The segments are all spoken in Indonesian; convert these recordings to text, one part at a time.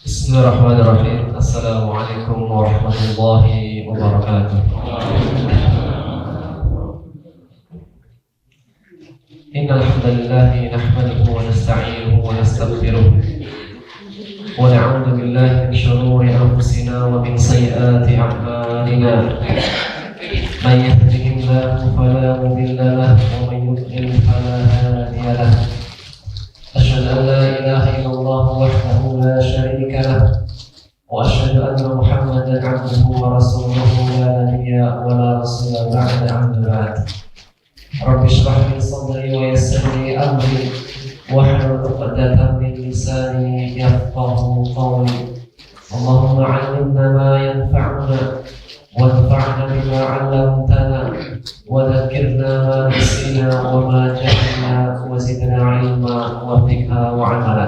Bismillahirrahmanirrahim. Assalamualaikum warahmatullahi wabarakatuh. Innal hamdalillah nahmaduhu wa nasta'inuhu wa nastaghfiruh wa na'udzu billahi min shururi anfusina wa min sayyiati a'malina. May yahdihillahu fala mudilla lahu wa may yudlil fala hadiya lahu. أشهد أن لا إله إلا الله وحده لا شريك له وأشهد أن محمدا عبده ورسوله لا نبي ولا رسول بعد أما بعد رب اشرح لي صدري ويسر لي أمري واحلل عقدة من لساني يفقهوا قولي اللهم علمنا ما ينفعنا وانفعنا بما علمتنا وذكرنا ما نسينا وما جهلنا وزدنا علما وفقها وعملا.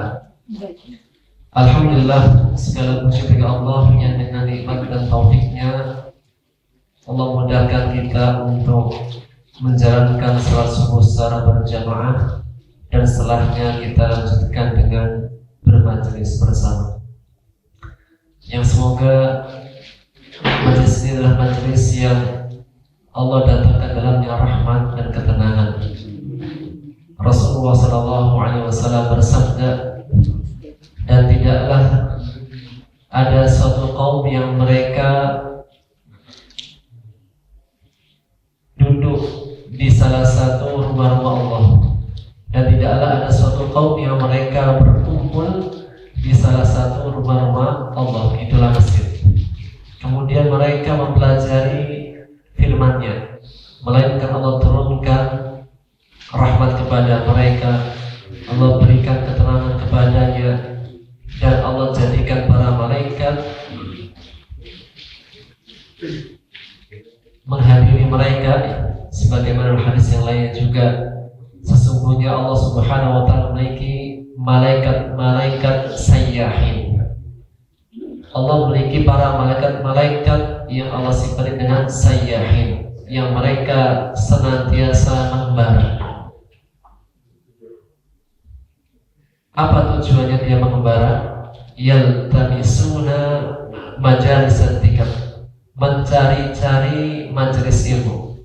Alhamdulillah, segala puji bagi Allah yang dengan nikmat dan taufiknya Allah mudahkan kita untuk menjalankan salat subuh secara berjamaah dan setelahnya kita lanjutkan dengan bermajelis bersama. Yang semoga majelis ini adalah majelis yang Allah datangkan dalamnya rahmat dan ketenangan. Rasulullah SAW bersabda, dan tidaklah ada suatu kaum yang mereka duduk di salah satu rumah-rumah Allah, dan tidaklah ada suatu kaum yang mereka berkumpul di salah satu rumah-rumah Allah, itulah masjid. Kemudian mereka mempelajari firman-Nya, melainkan Allah turunkan rahmat kepada mereka, Allah berikan ketenangan kepadanya, dan Allah jadikan para malaikat menghadiri mereka. Sebagaimana hadis yang lainnya juga, sesungguhnya Allah Subhanahu wa ta'ala memiliki malaikat-malaikat sayyahin. Allah memiliki para malaikat-malaikat yang Allah sifati dengan sayyahin, yang mereka senantiasa mengembara. Apa tujuannya dia mengembara? Yaltamisuna majalis dzikr, mencari-cari majelis ilmu.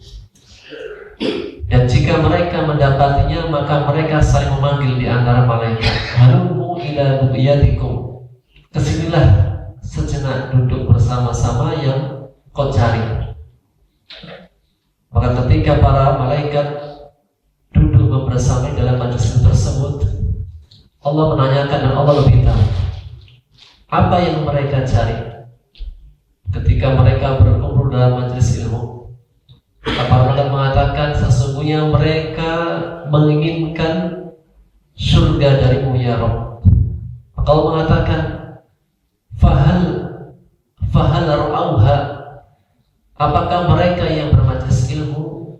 Dan jika mereka mendapatinya, maka mereka saling memanggil di antara malaikat, halumu ila bu'yatikum, kesinilah sejenak duduk bersama-sama yang kau cari. Maka ketika para malaikat duduk bersama dalam majelis tersebut, Allah menanyakan dan Allah lebih tahu apa yang mereka cari. Ketika mereka berkumpul dalam majelis ilmu, para malaikat mengatakan, sesungguhnya mereka menginginkan surga darimu ya Rabb. Maka Allah mengatakan, Fahal ra'auha, apakah mereka yang bermajelis ilmu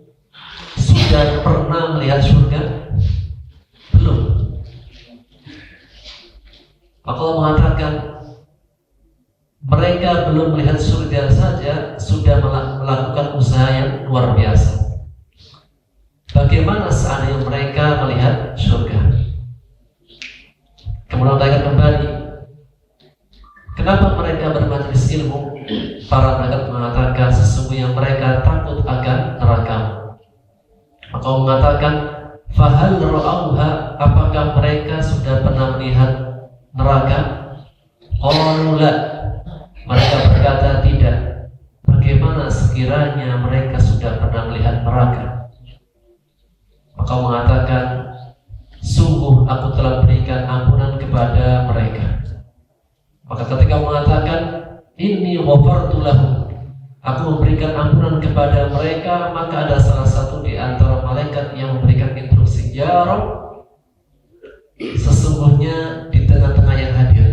sudah pernah melihat surga? Belum. Maka Allah mengatakan, mereka belum melihat surga saja sudah melakukan usaha yang luar biasa. Bagaimana seandainya mereka melihat surga? Kemudian mereka kembali, kenapa mereka bermajelis ilmu? Para malaikat mengatakan, sesungguhnya mereka takut akan neraka. Maka Allah mengatakan, fahal ra'auha, apakah mereka sudah pernah melihat neraka? Qalu la, mereka berkata tidak. Bagaimana sekiranya mereka sudah pernah melihat neraka? Maka mengatakan, sungguh aku telah berikan ampunan kepada mereka. Maka ketika mengatakan, inni ghafartu lahum, aku memberikan ampunan kepada mereka, maka ada salah satu di antara malaikat yang memberikan instruksi, ya Rabb, sesungguhnya di tengah-tengah yang hadir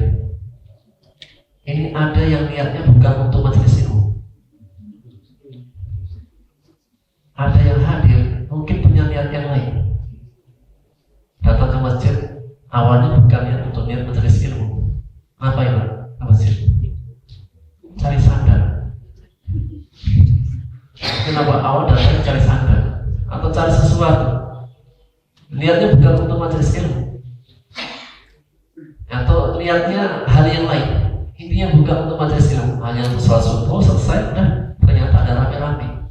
ini ada yang niatnya bukan untuk majelis ilmu. Ada yang hadir mungkin punya niat yang lain, datang ke masjid awalnya bukan niat untuk niat majelis ilmu. Ngapain ke masjid? Cari sandal. Kenapa awal datang cari sandal atau cari sesuatu? Niatnya bukan untuk majelis ilmu. atau lihatnya hal yang lain. Intinya bukan untuk majelis ilmu, hanya untuk sholat subuh selesai, dan ternyata ada rame-rame.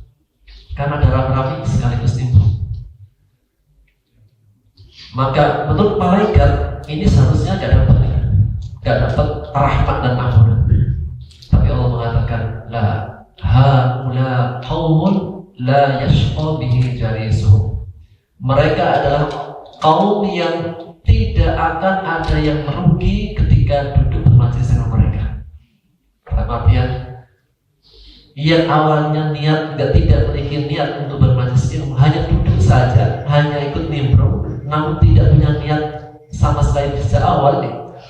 Karena ada rame-rame sekaligus timbul. Maka menurut malaikat ini seharusnya gak dapat rahmat dan ampunan. Tapi Allah mengatakan, la haula qaumun la yashqa bihi jalisuhum. Mereka adalah kaum yang tidak akan ada yang merugi ketika duduk bermajlis dengan mereka. Dalam artian, yang awalnya tidak memiliki niat untuk bermajlis ilmu, hanya duduk saja, hanya ikut nimbrung, namun tidak punya niat sama sekali sejak awal.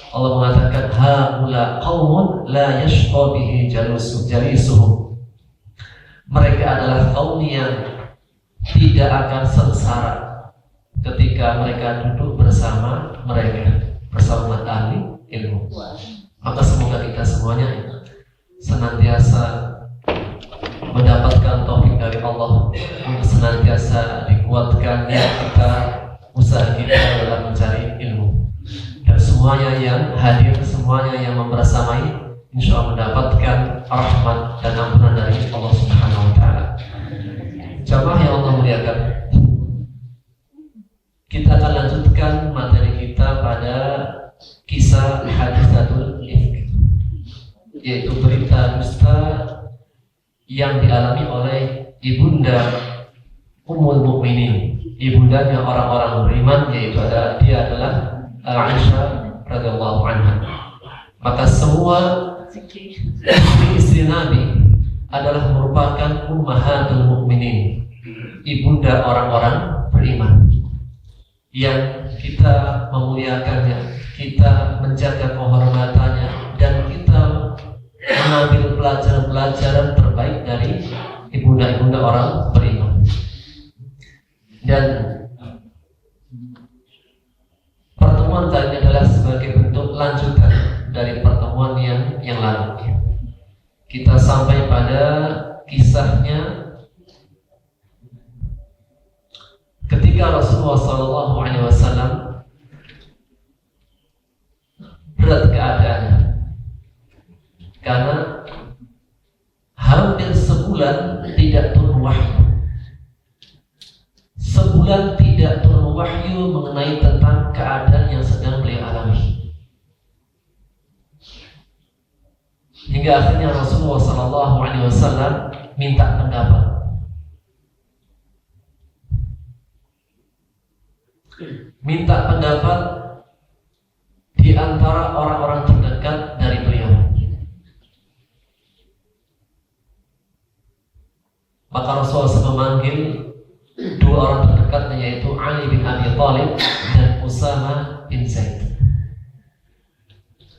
Allah mengatakan, haula qaumun la yashqa bihi jalisuhum. Mereka adalah kaum yang tidak akan sengsara ketika mereka duduk bersama ahli ilmu. Maka semoga kita semuanya senantiasa mendapatkan taufik dari Allah untuk senantiasa dikuatkan niat kita, usaha kita dalam mencari ilmu. Dan semuanya yang hadir, semuanya yang membersamai, insya Allah mendapatkan rahmat dan ampunan dari Allah Subhanahu wa Ta'ala. Jamaah yang Allah muliakan, kita akan lanjutkan materi kita pada kisah hadisatul ifk, yaitu berita dusta yang dialami oleh ibunda Ummul Mukminin, ibundanya orang-orang beriman, yaitu dia adalah Aisyah radhiyallahu anha. Maka semua istri Nabi adalah merupakan ummahatul mukminin, ibunda orang-orang beriman, yang kita memuliakannya, kita menjaga kehormatannya, dan kita mengambil pelajaran-pelajaran terbaik dari ibunda-ibunda orang beriman. Dan pertemuan kali ini adalah sebagai bentuk lanjutan dari pertemuan yang lalu. Kita sampai pada kisahnya ketika Rasulullah SAW berat keadaannya karena hampir sebulan tidak turun wahyu. Sebulan tidak turun wahyu mengenai tentang keadaan yang sedang beliau alami. Hingga akhirnya Rasulullah SAW minta pendapat. Minta pendapat di antara orang-orang terdekat dari beliau. Maka Rasulullah SAW memanggil dua orang terdekatnya, yaitu Ali bin Abi Thalib dan Usama bin Zaid.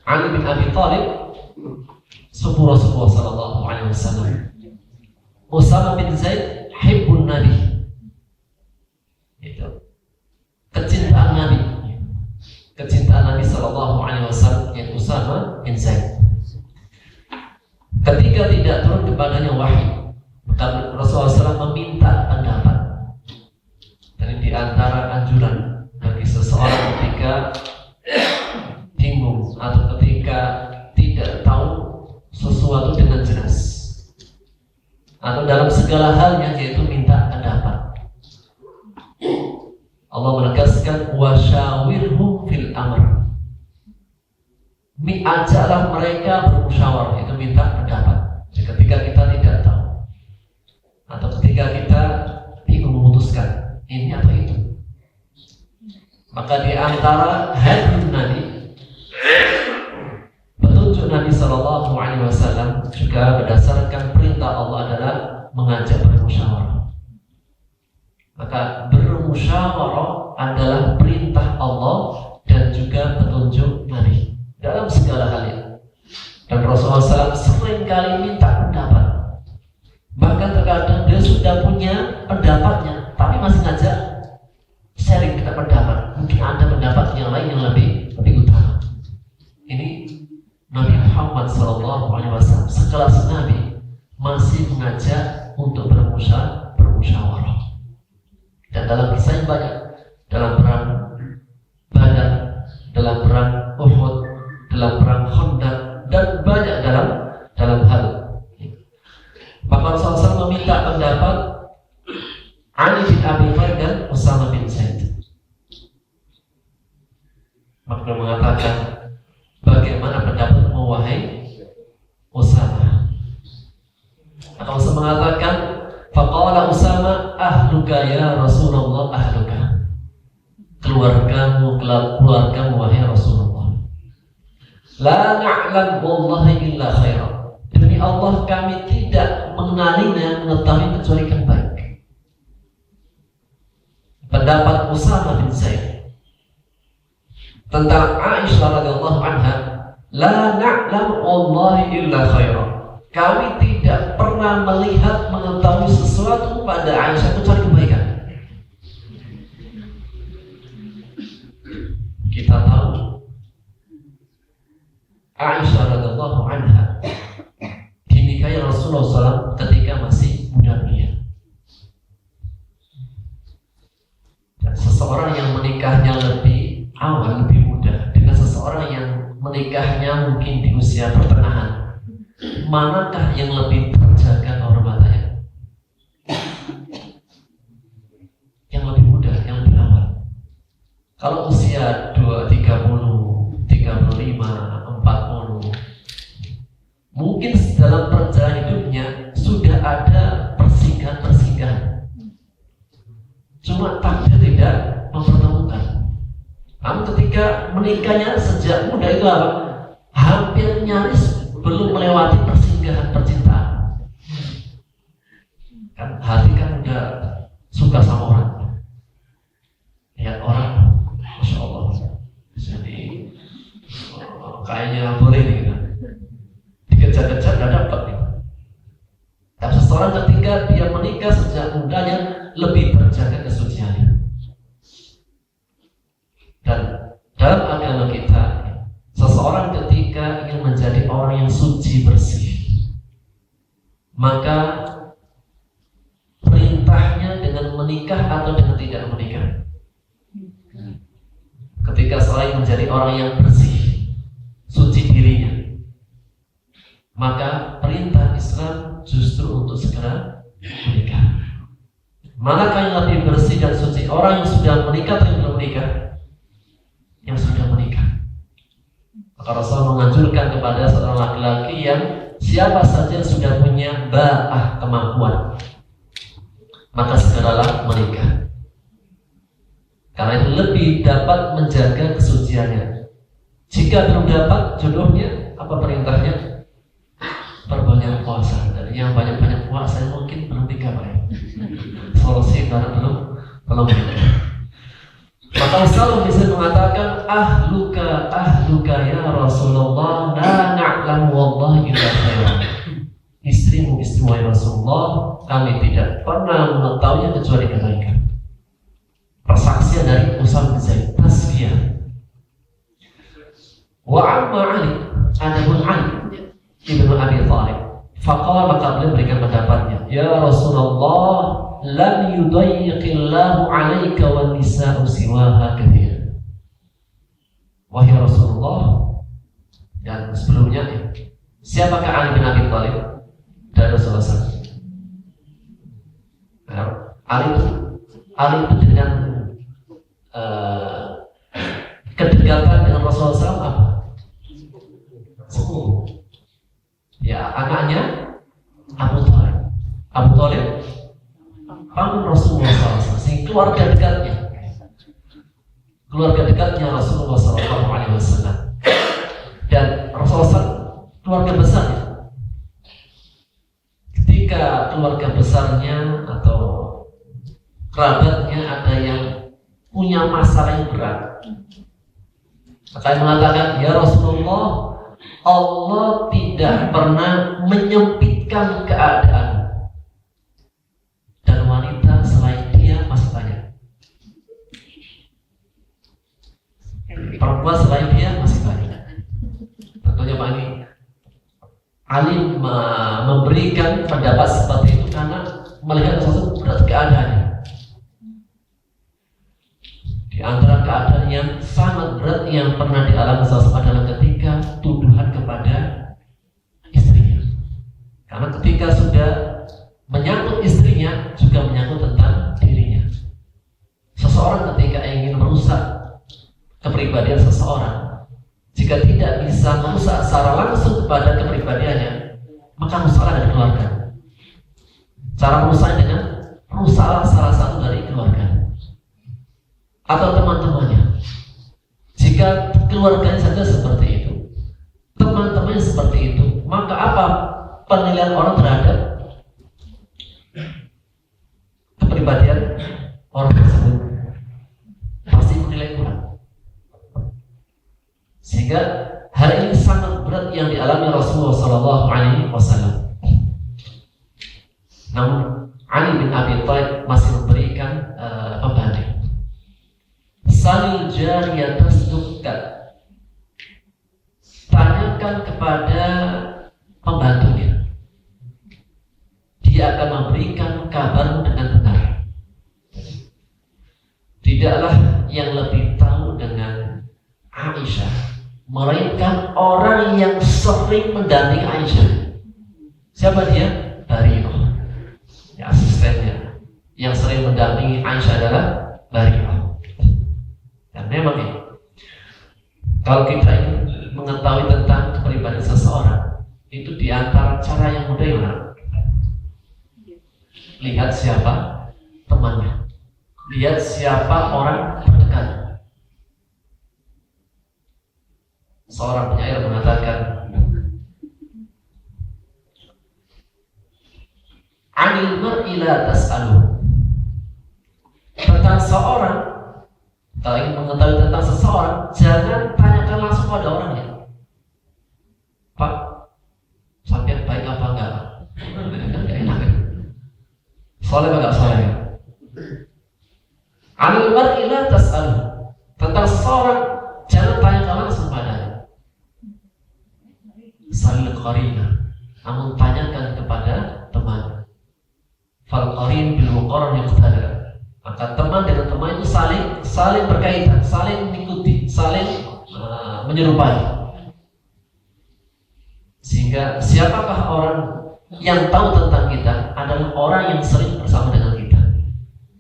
Ali bin Abi Thalib sepupu Rasulullah SAW. Usama bin Zaid hibbun Nabi, itu kecintaan Nabi, kecintaan Nabi SAW, yaitu Usama bin Zaid. Ketika tidak turun kepadanya wahyu, maka Rasulullah SAW meminta pendapat. Dan di antara anjuran bagi seseorang ketika bingung atau ketika tidak tahu sesuatu dengan jelas, atau dalam segala halnya, yaitu minta pendapat. Allah menegaskan wasyawirhum fil amr. Ajaklah mereka bermusyawarah, itu minta pendapat. Jadi ketika kita tidak tahu atau ketika kita bingung memutuskan ini atau itu, maka di antara hadis Nabi, petunjuk Nabi SAW juga berdasarkan perintah Allah adalah mengajak bermusyawarah. Maka bermusyawarah adalah perintah Allah dan juga petunjuk Nabi dalam segala halnya. Dan Rasulullah SAW sering kali minta pendapat. Bahkan terkadang dia sudah punya pendapatnya, tapi masih ngajak sharing kita pendapat. Mungkin ada pendapat yang lain yang lebih utama. Ini Nabi Muhammad SAW sekelas Nabi masih mengajak untuk bermusyawarah. Dan dalam kisah yang banyak, dalam perang Badar, dalam perang Uhud, wa ahluka, keluargamu wahai Rasulullah. La na'lam wallahi illa khairan, demi Allah kami tidak mengenalinya, mengetahui kecuali yang baik. Pendapat Usama bin Zaid tentang Aisyah radhiyallahu anha, la na'lam wallahi illa khairan, kami tidak pernah melihat, mengetahui sesuatu pada Aisyah kecuali kebaikan. Kita tahu Aisyah radhiyallahu anha dinikahi Rasulullah SAW ketika masih muda belia. Dan seseorang yang menikahnya lebih awal, lebih muda, dengan seseorang yang menikahnya mungkin di usia pertengahan, manakah yang lebih terjaga kehormatannya? Yang lebih muda, yang lebih awal. Kalau usia 30, 35, 40, mungkin dalam perjalanan hidupnya sudah ada persinggahan-persinggahan, cuma takdir tidak mempertemukan. Namun ketika menikahnya sejak muda itu apa? Hampir nyaris belum melewati persinggahan percintaan. Kan hati kan udah suka sama orang, lihat orang, masya Allah, jadi kayaknya boleh nih gitu. Dikejar-kejar gak dapat nih. Tapi seseorang ketika dia menikah sejak mudanya lebih terjaga kesuciannya. Dan dalam agama kita, seseorang ketika ingin menjadi orang yang suci bersih, maka perintahnya dengan menikah atau dengan tidak menikah. Ketika seorang menjadi orang yang bersih, suci dirinya, maka perintah Islam justru untuk segera menikah. Manakah yang lebih bersih dan suci, orang yang sudah menikah atau yang belum menikah? Yang sudah menikah. Maka Rasul menganjurkan kepada seorang laki-laki yang siapa saja yang sudah punya ba'ah kemampuan, maka segeralah menikah. Karena itu lebih dapat menjaga kesuciannya. Jika belum dapat jodohnya, apa perintahnya? Perbanyak puasa. Dan yang banyak-banyak puasa mungkin belum nikah, Pak. Solusi karena belum nikah. Maka Rasul bisa mengatakan, ahluka ya Rasulullah, la na'lamu wallahi illa khairan. Istrimu ya Rasulullah, kami tidak pernah mengetahuinya kecuali kebaikan. Persaksian dari Usama bin Zaid, tasfiyah. Wa amma Ali, adapun Ali ibnu Abi Thalib, faqala, maka beliau berikan pendapatnya, ya Rasulullah, lam yudayyiqillahu 'alaika wan nisa'u siwaha katsir. Wahai Rasulullah, dan sebelumnya, siapakah Ali bin Abi Thalib? Dan Rasulullah SAW. Ali itu dengan kedekatan dengan Rasulullah SAW apa? Sepupu. Ya, anaknya Abu Thalib. Abu Thalib paman Rasulullah SAW, sehingga keluarga dekatnya Rasulullah SAW. Dan Rasulullah SAW keluarga besarnya. Ketika keluarga besarnya atau kerabatnya ada yang punya masalah yang berat, maka mengatakan, ya Rasulullah, Allah tidak pernah menyempitkan keadaan, dan wanita selain dia masih banyak. Perempuan selain dia masih banyak. Tentunya Pak ini Ali memberikan pendapat seperti itu karena melihat sesuatu berat keadaannya. Di antara keadaan yang sangat berat yang pernah dialami seseorang adalah ketika tuduhan kepada istrinya. Karena ketika sudah menyangkut istrinya, juga menyangkut tentang dirinya. Seseorang ketika ingin merusak kepribadian seseorang, jika tidak bisa merusak secara langsung kepada kepribadiannya, maka rusaklah dari keluarga. Cara merusaknya dengan rusaklah salah satu dari keluarga. atau teman-temannya. Jika keluarganya saja seperti itu, teman-temannya seperti itu, maka apa penilaian orang terhadap kepribadian orang tersebut? Pasti menilai kurang. Sehingga hal ini sangat berat yang dialami Rasulullah SAW. Namun Ali bin Abi Thalib masih memberikan pembanding. Salil jariyah tasdukka, tanyakan kepada pembantunya, dia akan memberikan kabar dengan benar. Tidaklah yang lebih tahu dengan Aisyah melainkan orang yang sering mendampingi Aisyah. Siapa dia? Barirah, ya, asistennya. Yang sering mendampingi Aisyah adalah Barirah. Dan memang ini, kalau kita ingin mengetahui tentang kepribadian seseorang, itu di antara cara yang mudah yang mana? Lihat siapa temannya, lihat siapa orang terdekat. Seorang penyair mengatakan, "Anil mar'i la tas'alu." Tentang seorang, kalau ingin mengetahui tentang seseorang, jangan tanyakan langsung pada orangnya. Pak, sampai baik apa enggak? Enggak enak kan? Soleh apa enggak soleh? Anil mar'i la tas'alu. Tentang seseorang, jangan tanyakan langsung padanya. Salil qarina, namun tanyakan kepada teman. Fal qarin bil muqarran yuqtada. Maka teman dengan teman itu saling berkaitan, saling mengikuti, saling menyerupai. Sehingga siapakah orang yang tahu tentang kita adalah orang yang sering bersama dengan kita.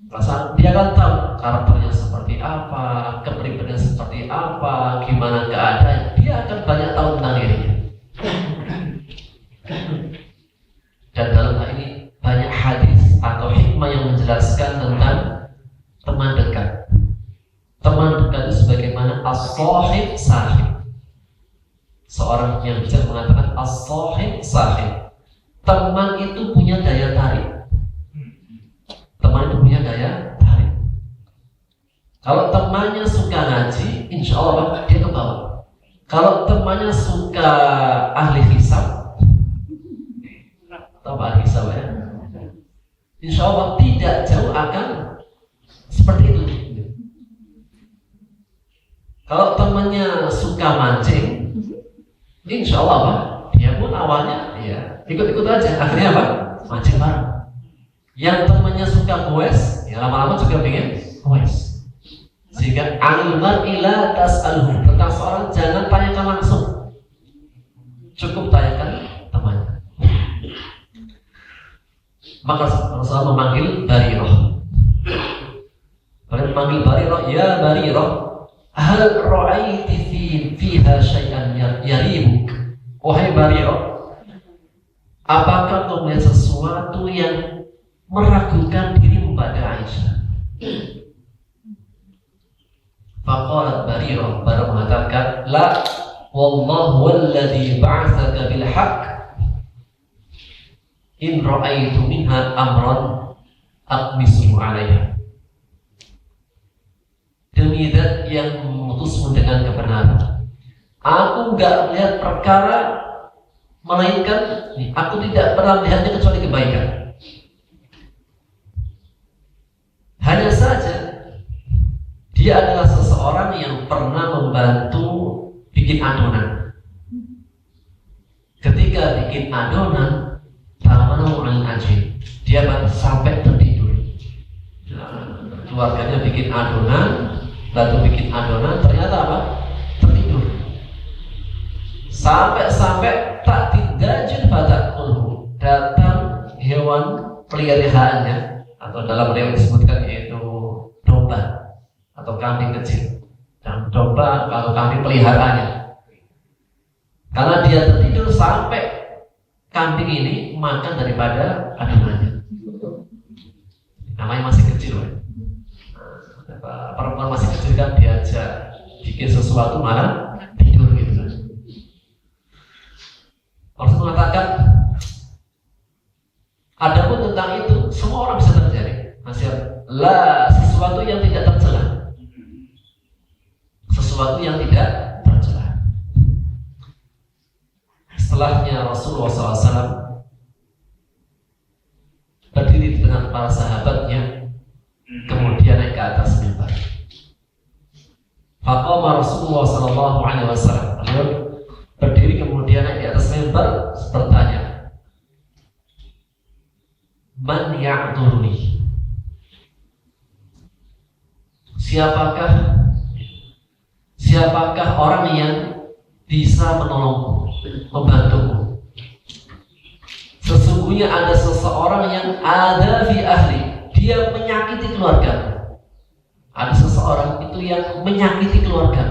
Perasaan dia akan tahu karakternya seperti apa, kepribadiannya seperti apa, gimana keadaan. Dia akan banyak tahu tentang dirinya. Dan dalam hal ini banyak hadis atau hikmah yang menjelaskan tentang teman dekat. Teman dekat itu sebagaimana as-sahib sahib. Seorang yang bisa mengatakan as-sahib sahib. Teman itu punya daya tarik. Teman itu punya daya tarik. Kalau temannya suka ngaji, insya Allah dia ke bawah. Kalau temannya suka ahli hisab, atau ahli hisab ya, insya Allah tidak jauh akan seperti itu. Kalau temannya suka mancing, insya Allah Pak, dia pun awalnya ya ikut-ikut aja, akhirnya apa? Mancing bareng. Yang temannya suka goes, ya lama-lama juga pengen goes. Sehingga anil mar'i la tas'alhu, tentang seorang jangan tanyakan langsung, cukup tanyakan temannya. Maka Rasulullah memanggil Barirah. Beliau memanggil Barirah, ya Barirah, hal ra'aiti fiha syai'an yaribuk. Wahai Barirah, apakah kau melihat sesuatu yang meragukan dirimu pada Aisyah? Faqalat Barirah, baru mengatakan, la wallahu walladhi ba'athaka bil haqq in ra'aitu minha amran aqmisu 'alaiha. Demi zat yang mengutusmu dengan kebenaran, aku enggak melihat perkara melainkan aku tidak pernah melihatnya kecuali kebaikan. Hanya saja dia adalah seseorang yang pernah membantu bikin adonan. Ketika bikin adonan, tamanu al-ajin, dia sampai tertidur. Keluarganya bikin adonan, bantu bikin adonan, ternyata apa? Tertidur. Sampai tak tidajun pada kulhu, datang hewan peliharaannya, atau dalam riwayat disebutkan yaitu domba atau kambing kecil. Dan domba kalau kambing peliharaannya, karena dia tertidur sampai kambing ini makan daripada adonannya. Namanya masih kecil, perempuan masih kan diajak bikin sesuatu malah tidur gitu kan. Rasul mengatakan, adapun tentang itu semua orang bisa terjadi. Sesuatu yang tidak tercela. Sesuatu yang tidak tercela. Setelahnya Rasulullah SAW berdiri di tengah para sahabatnya, kemudian naik ke atas mimbar. Faqama Rasulullah SAW, beliau berdiri kemudian naik di atas mimbar bertanya, Man ya'duruni? Siapakah orang yang bisa menolongku, membantuku? Sesungguhnya ada seseorang yang ada fi ahli, dia menyakiti keluarga. Ada seseorang itu yang menyakiti keluarga.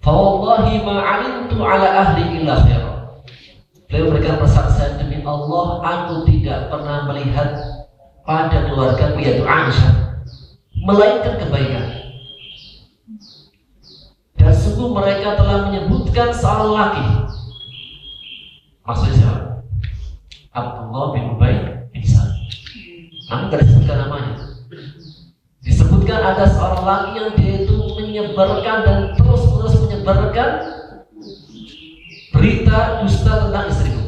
Fa wallahi ma 'alimtu 'ala ahli illa khair. Beliau memberikan persaksian, demi Allah, aku tidak pernah melihat pada keluarga yaitu Aisyah melainkan kebaikan. Dan sungguh mereka telah menyebutkan seorang laki. Maksudnya siapa? Abdullah bin Ubay bin Salul. Namun tidak disebutkan namanya. Disebutkan ada seorang laki yang dia itu menyebarkan dan terus menyebarkan berita dusta tentang istriku.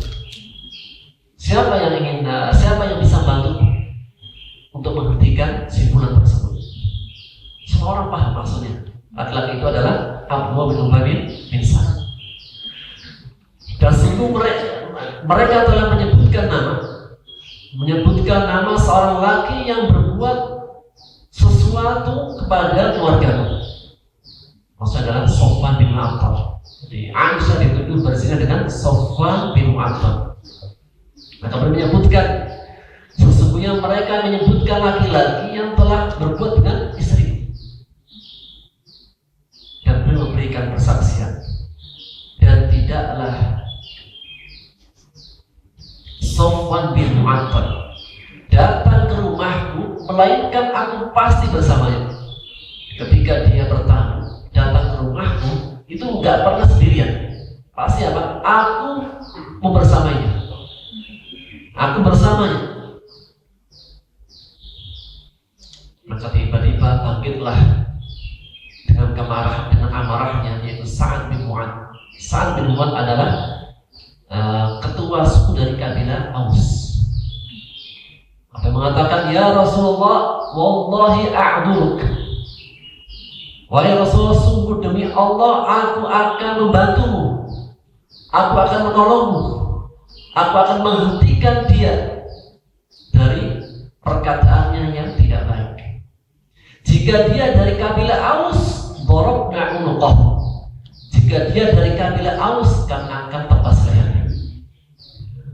Siapa yang bisa bantu untuk menghentikan si fulan tersebut? Semua orang paham maksudnya. Laki-laki itu adalah Abdullah bin Ubay bin Salul. Dan sungguh mereka telah menyebutkan nama seorang laki yang berbuat sesuatu kepada keluargamu. Maksudnya adalah Sofwan bin Mu'attal. Jadi Aisyah dituduh berzina dengan Sofwan bin Mu'attal. Maka menyebutkan, sesungguhnya mereka menyebutkan laki-laki yang telah berbuat dengan istri. Dan beliau memberikan persaksian. Dan tidaklah Sofwan bin Mu'attal datang ke rumahku, melainkan aku pasti bersamanya. Ketika dia bertamu datang ke rumahku, itu enggak pernah sendirian. Pasti apa? Aku membersamainya. Aku bersamanya. Maka tiba-tiba bangkitlah dengan amarahnya, yaitu Sa'ad bin Mu'adz. Sa'ad bin Mu'adz adalah ketua suku dari kabilah Aus. Dia mengatakan, ya Rasulullah, wallahi a'duruk. Wahai Rasulullah, sungguh demi Allah, aku akan membantumu. Aku akan menolongmu. Aku akan menghentikan dia dari perkataannya yang tidak baik. Jika dia dari kabilah Aus, darabna unuqah. Jika dia dari kabilah Aus, kami akan tepas lehernya.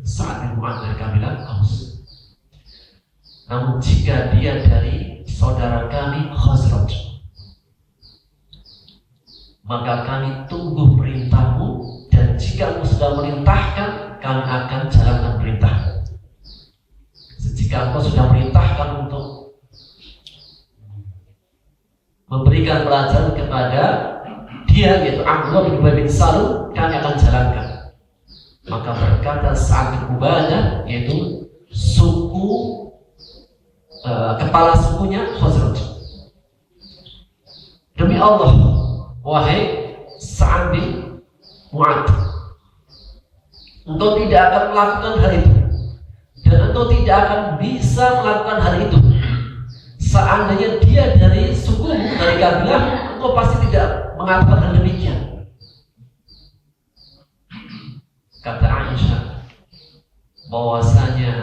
Sa'ad bin Mu'adz dari kabilah Aus. Namun jika dia dari saudara kami Khazraj, maka kami tunggu perintahmu, dan jika kamu sudah merintahkan, kami akan jalankan perintah. Jika engkau sudah merintahkan untuk memberikan pelajaran kepada dia, yaitu Abdullah bin Ubay bin Salul, kami akan jalankan. Maka berkata Sa'ad bin Ubadah, yaitu suku kepala sukunya Khazraj, demi Allah, wahai Sa'ad bin Mu'adz, engkau tidak akan melakukan hal itu, dan engkau tidak akan bisa melakukan hal itu. Seandainya dia dari suku, dari kabilah, engkau pasti tidak mengatakan hal demikian. Kata Aisyah bahwasanya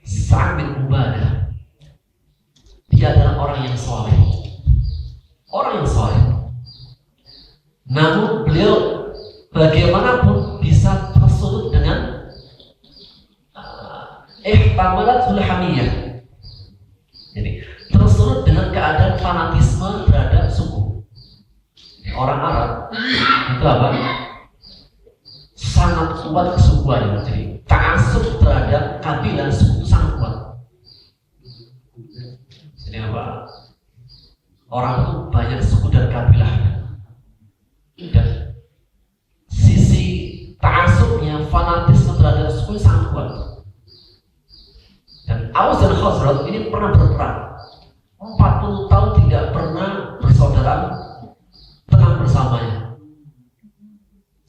Sa'ad bin Ubadah, dia adalah orang yang soleh, namun beliau bagaimanapun bisa tersulut dengan ihtamalatul hamiyah. Jadi tersulut dengan keadaan fanatisme terhadap suku. Orang Arab itu apa? Sangat kuat kesukuannya. Jadi ta'assub terhadap kabilah suku itu sangat kuat. orang itu banyak suku dan kabilah, dan sisi ta'asubnya, fanatisme terhadap suku sangat kuat. Dan Aus dan Khazraj ini pernah berperang 40 tahun tidak pernah bersaudara tenang bersamanya.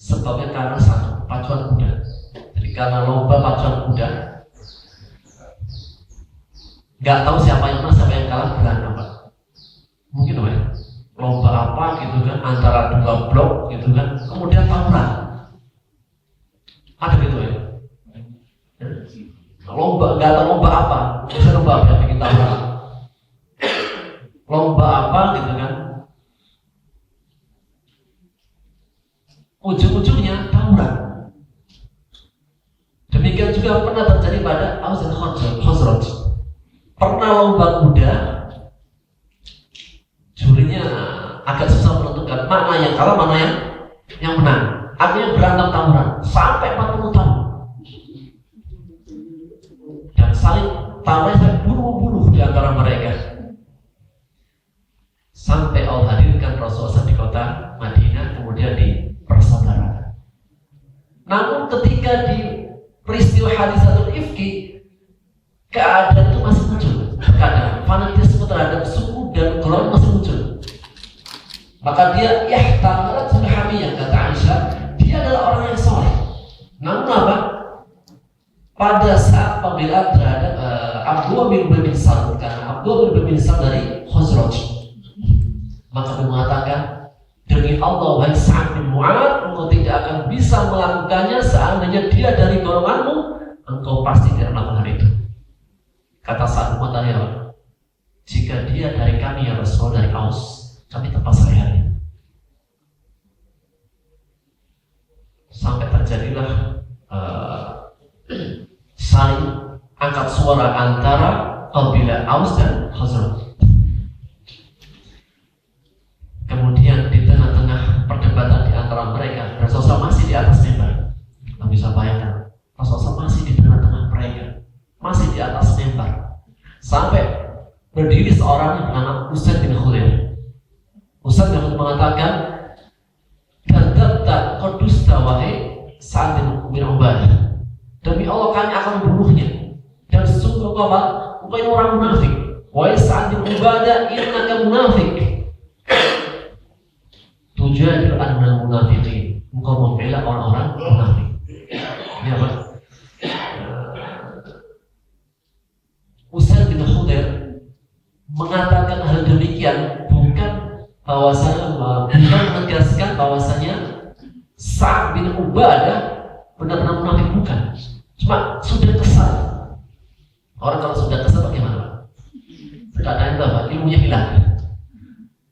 Sebabnya karena satu, pacuan kuda. Jadi karena lomba pacuan kuda, nggak tahu siapa yang menang, siapa yang kalah, berantem Pak. Mungkin ya, lomba apa gitu kan, antara dua blok gitu kan, kemudian tawuran. Ada gitu ya. Lomba, nggak tahu lomba apa, misalnya lomba apa yang bikin tawuran. Lomba apa gitu kan, ujung-ujungnya tawuran. Demikian juga pernah terjadi pada Aus dan Khazraj. Pernah lomba kuda, jurinya agak susah menentukan mana yang kalah, mana yang menang. Akhirnya berantem tawuran sampai 40 tahun. Dan saling bunuh-bunuh di antara mereka. Sampai Allah hadirkan Rasulullah di kota Madinah, kemudian dipersaudaraan. Namun ketika di peristiwa hadisatul ifki, keadaan itu masih muncul. Kadang fanatisme terhadap suku dan golongan masih muncul. Maka dia yahtamalat sulhamiyah, kata Aisyah, dia adalah orang yang soleh. Namun apa? Pada saat pembelaan terhadap Abdullah bin Salul, karena Abdullah bin Salul dari Khazraj, maka dia mengatakan, demi Allah, wahai Sa'ad bin Mu'adz, engkau tidak akan bisa melakukannya. Seandainya dia dari golonganmu, engkau pasti tidak melakukan hal itu. Kata Sa'ad bin Mu'adz, ya, jika dia dari kami, ya Rasul, dari Aus, kami tempat sehari-hari. Sampai terjadilah saling angkat suara antara kabilah Aus dan Khazraj. Kemudian di tengah-tengah perdebatan di antara mereka, Rasulullah masih di atas mimbar. Kita bisa bayangkan, Rasulullah masih di tengah-tengah mereka, masih di atas mimbar. Sampai berdiri seorang yang bernama Usaid bin Khudair. Usaid bin Khudair mengatakan, "Kadzabta qadusta wahai Sa'ad bin Ubadah. Demi Allah kami akan membunuhnya. Dan sungguh engkau ini orang munafik. Wahai Sa'ad bin Ubadah, innaka munafik. Tujadil annal munafiqin." Engkau membela orang-orang munafik. Ini apa? Usaid bin Khudair mengatakan hal demikian bukan menegaskan bahwasanya Sa'ad bin Ubadah benar-benar munafik, bukan. Cuma sudah kesal. Orang kalau sudah kesal bagaimana? Kadang-kadang apa? Ilmunya hilang.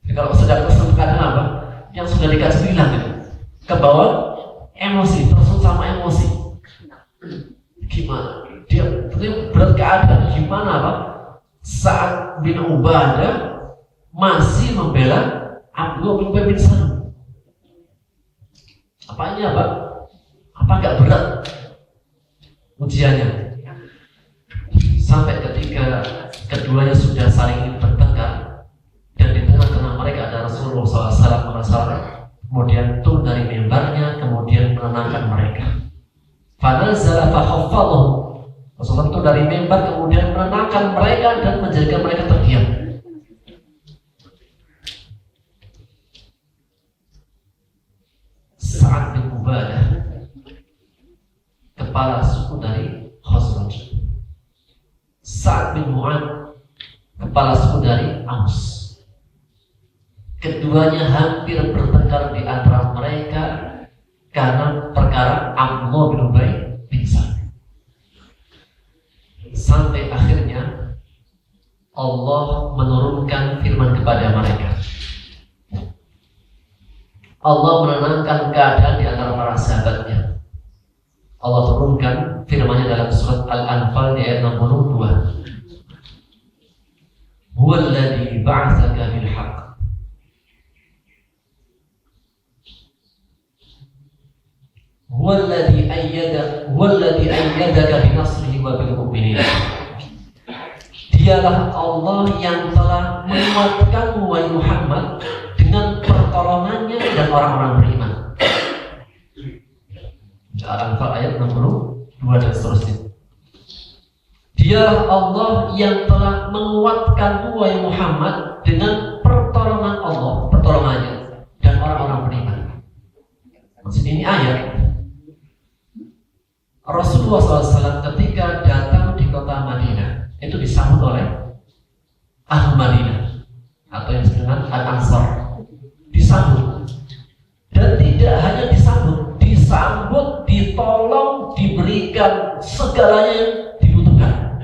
Jadi kalau sudah kesal kadang apa? Yang sudah dikasih hilang gitu. Ke bawah emosi, terus sama emosi. Gimana? Dia berat keadaan. Gimana apa? Sa'ad bin Ubadah masih membela Abdullah bin Salul. Apanya Pak? Apa enggak berat ujiannya? Sampai ketika keduanya sudah saling bertengkar dan di tengah-tengah mereka ada Rasulullah SAW, kemudian turun dari mimbarnya, kemudian menenangkan mereka. Fanazala fakhaffalahu. Rasulullah turun dari mimbar, kemudian menenangkan mereka dan menjaga mereka terdiam. Sa'ad bin Ubadah, kepala suku dari Khazraj. Sa'ad bin Mu'adz, kepala suku dari Aus. Keduanya hampir bertengkar di antara mereka karena perkara Abdullah bin Ubay bin Salul. Sampai akhirnya Allah menurunkan firman kepada mereka. Allah menenangkan keadaan di antara para sahabatnya. Allah turunkan firman-Nya dalam surat Al-Anfal di ayat 62. Huwallazi ba'atsaka bil haqq. Huwallazi ayyadaka bi nasrihi wa bil mu'minin. Dialah Allah yang telah menguatkanmu wahai Muhammad dengan pertolongannya dan orang-orang beriman. Al-Anfal ayat 62 dan seterusnya. Dialah Allah yang telah menguatkanmu wahai Muhammad dengan pertolongan Allah, pertolongannya dan orang-orang beriman. Maksud ini ayat Rasulullah SAW ketika datang di kota Madinah itu disambut oleh Ahlu Madinah atau yang disebut dengan Al-Ansar. Disambut, dan tidak hanya disambut, ditolong, diberikan segalanya yang dibutuhkan.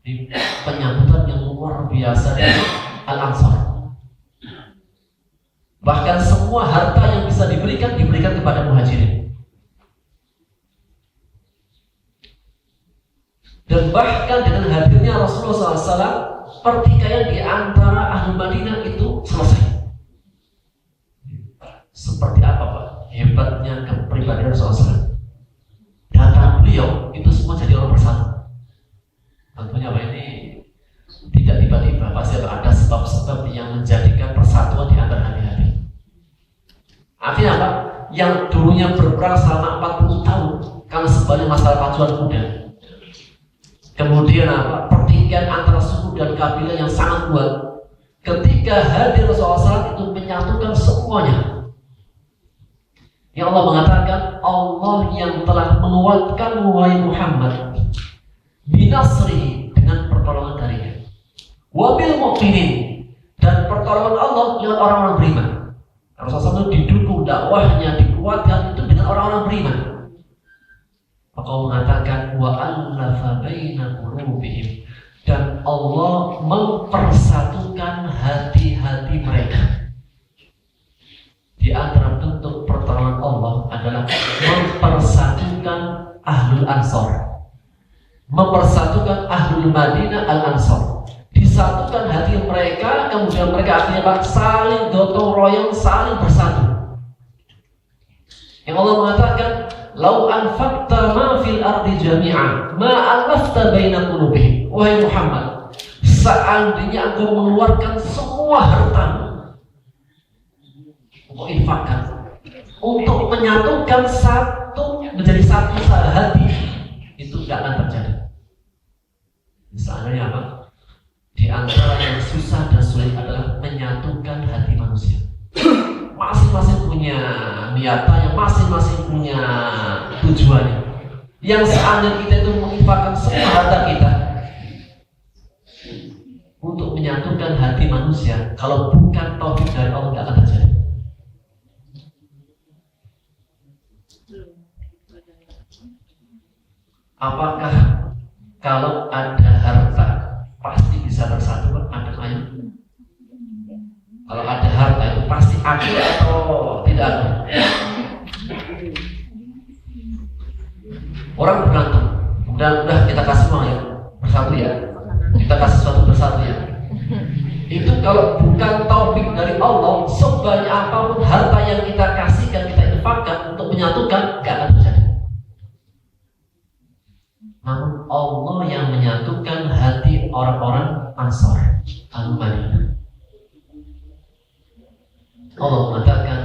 Di penyambutan yang luar biasa dari Al-Ansar. Bahkan semua harta yang bisa diberikan kepada Muhajirin. Dan bahkan dengan hadirnya Rasulullah SAW, pertikaian di antara Ahlu Madinah itu selesai. Seperti apa Pak? Hebatnya kepribadian Rasulullah SAW. Datang beliau itu semua jadi orang bersatu. Tentunya Pak, ini tidak tiba-tiba, pasti ada sebab-sebab yang menjadikan persatuan di antara hati-hati. Artinya apa? Yang dulunya berperang selama 40 tahun karena sebenarnya masalah pacuan kuda. Kemudian apa? Pertikaian antara suku dan kabilah yang sangat kuat. Ketika hadir Rasulullah SAW itu menyatukan semuanya. Yang Allah mengatakan, Allah yang telah menguatkan wahai Muhammad binasri dengan pertolongan darinya. Wabil mu'minin, dan pertolongan Allah lewat orang-orang beriman. Rasulullah SAW didukung dakwahnya, dikuatkan itu dengan orang-orang beriman. Maka Allah mengatakan wa allafa baina qulubihim, dan Allah mempersatukan hati-hati mereka. Di antara bentuk pertolongan Allah adalah mempersatukan Ahlul Ansar, mempersatukan Ahlul Madinah Al-Ansar. Disatukan hati mereka, kemudian mereka akhirnya saling gotong royong, saling bersatu. Yang Allah mengatakan, "Lau anfaqta ma fil ardi jami'an, ma alafta baina qulubihim." Wahai Muhammad, seandainya engkau mengeluarkan semua hartamu untuk infakkan, untuk menyatukan satu menjadi satu hati, itu tidak akan terjadi. Misalnya apa? Di antara yang susah dan sulit adalah menyatukan hati manusia. Masing-masing punya niatannya, masing-masing punya tujuannya. Yang seandainya kita itu menginfakkan semua harta kita untuk menyatukan hati manusia, kalau bukan taufik dari Allah tidak akan terjadi. Apakah kalau ada harta pasti bisa bersatu? Ada ayat. Kalau ada harta itu pasti adil atau tidak adil? Orang berantem, udah kita kasih uang ya, bersatu ya, kita kasih sesuatu bersatu ya. Itu kalau bukan taufik dari Allah, sebanyak apapun harta yang kita kasihkan, kita infakkan untuk menyatukan, gak akan terjadi. Namun Allah yang menyatukan hati orang-orang Ansar Al-Madinah. Allah mengatakan,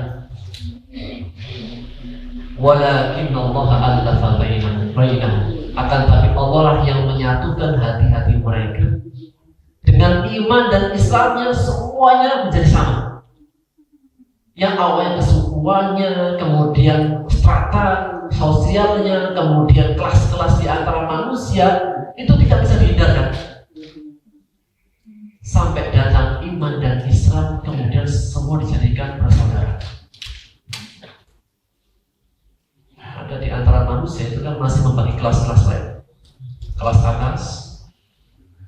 walakin Allah allafa bainahum. Akan tapi Allah lah yang menyatukan hati-hati mereka. Dengan iman dan Islamnya semuanya menjadi sama. Yang awalnya kesukuannya, kemudian strata sosialnya, kemudian kelas-kelas di antara manusia, itu tidak bisa dihindarkan. Sampai datang iman dan Islam, kemudian semua dijadikan bersaudara. Ada di antara manusia itu kan masih membagi kelas-kelas lain. Kelas atas,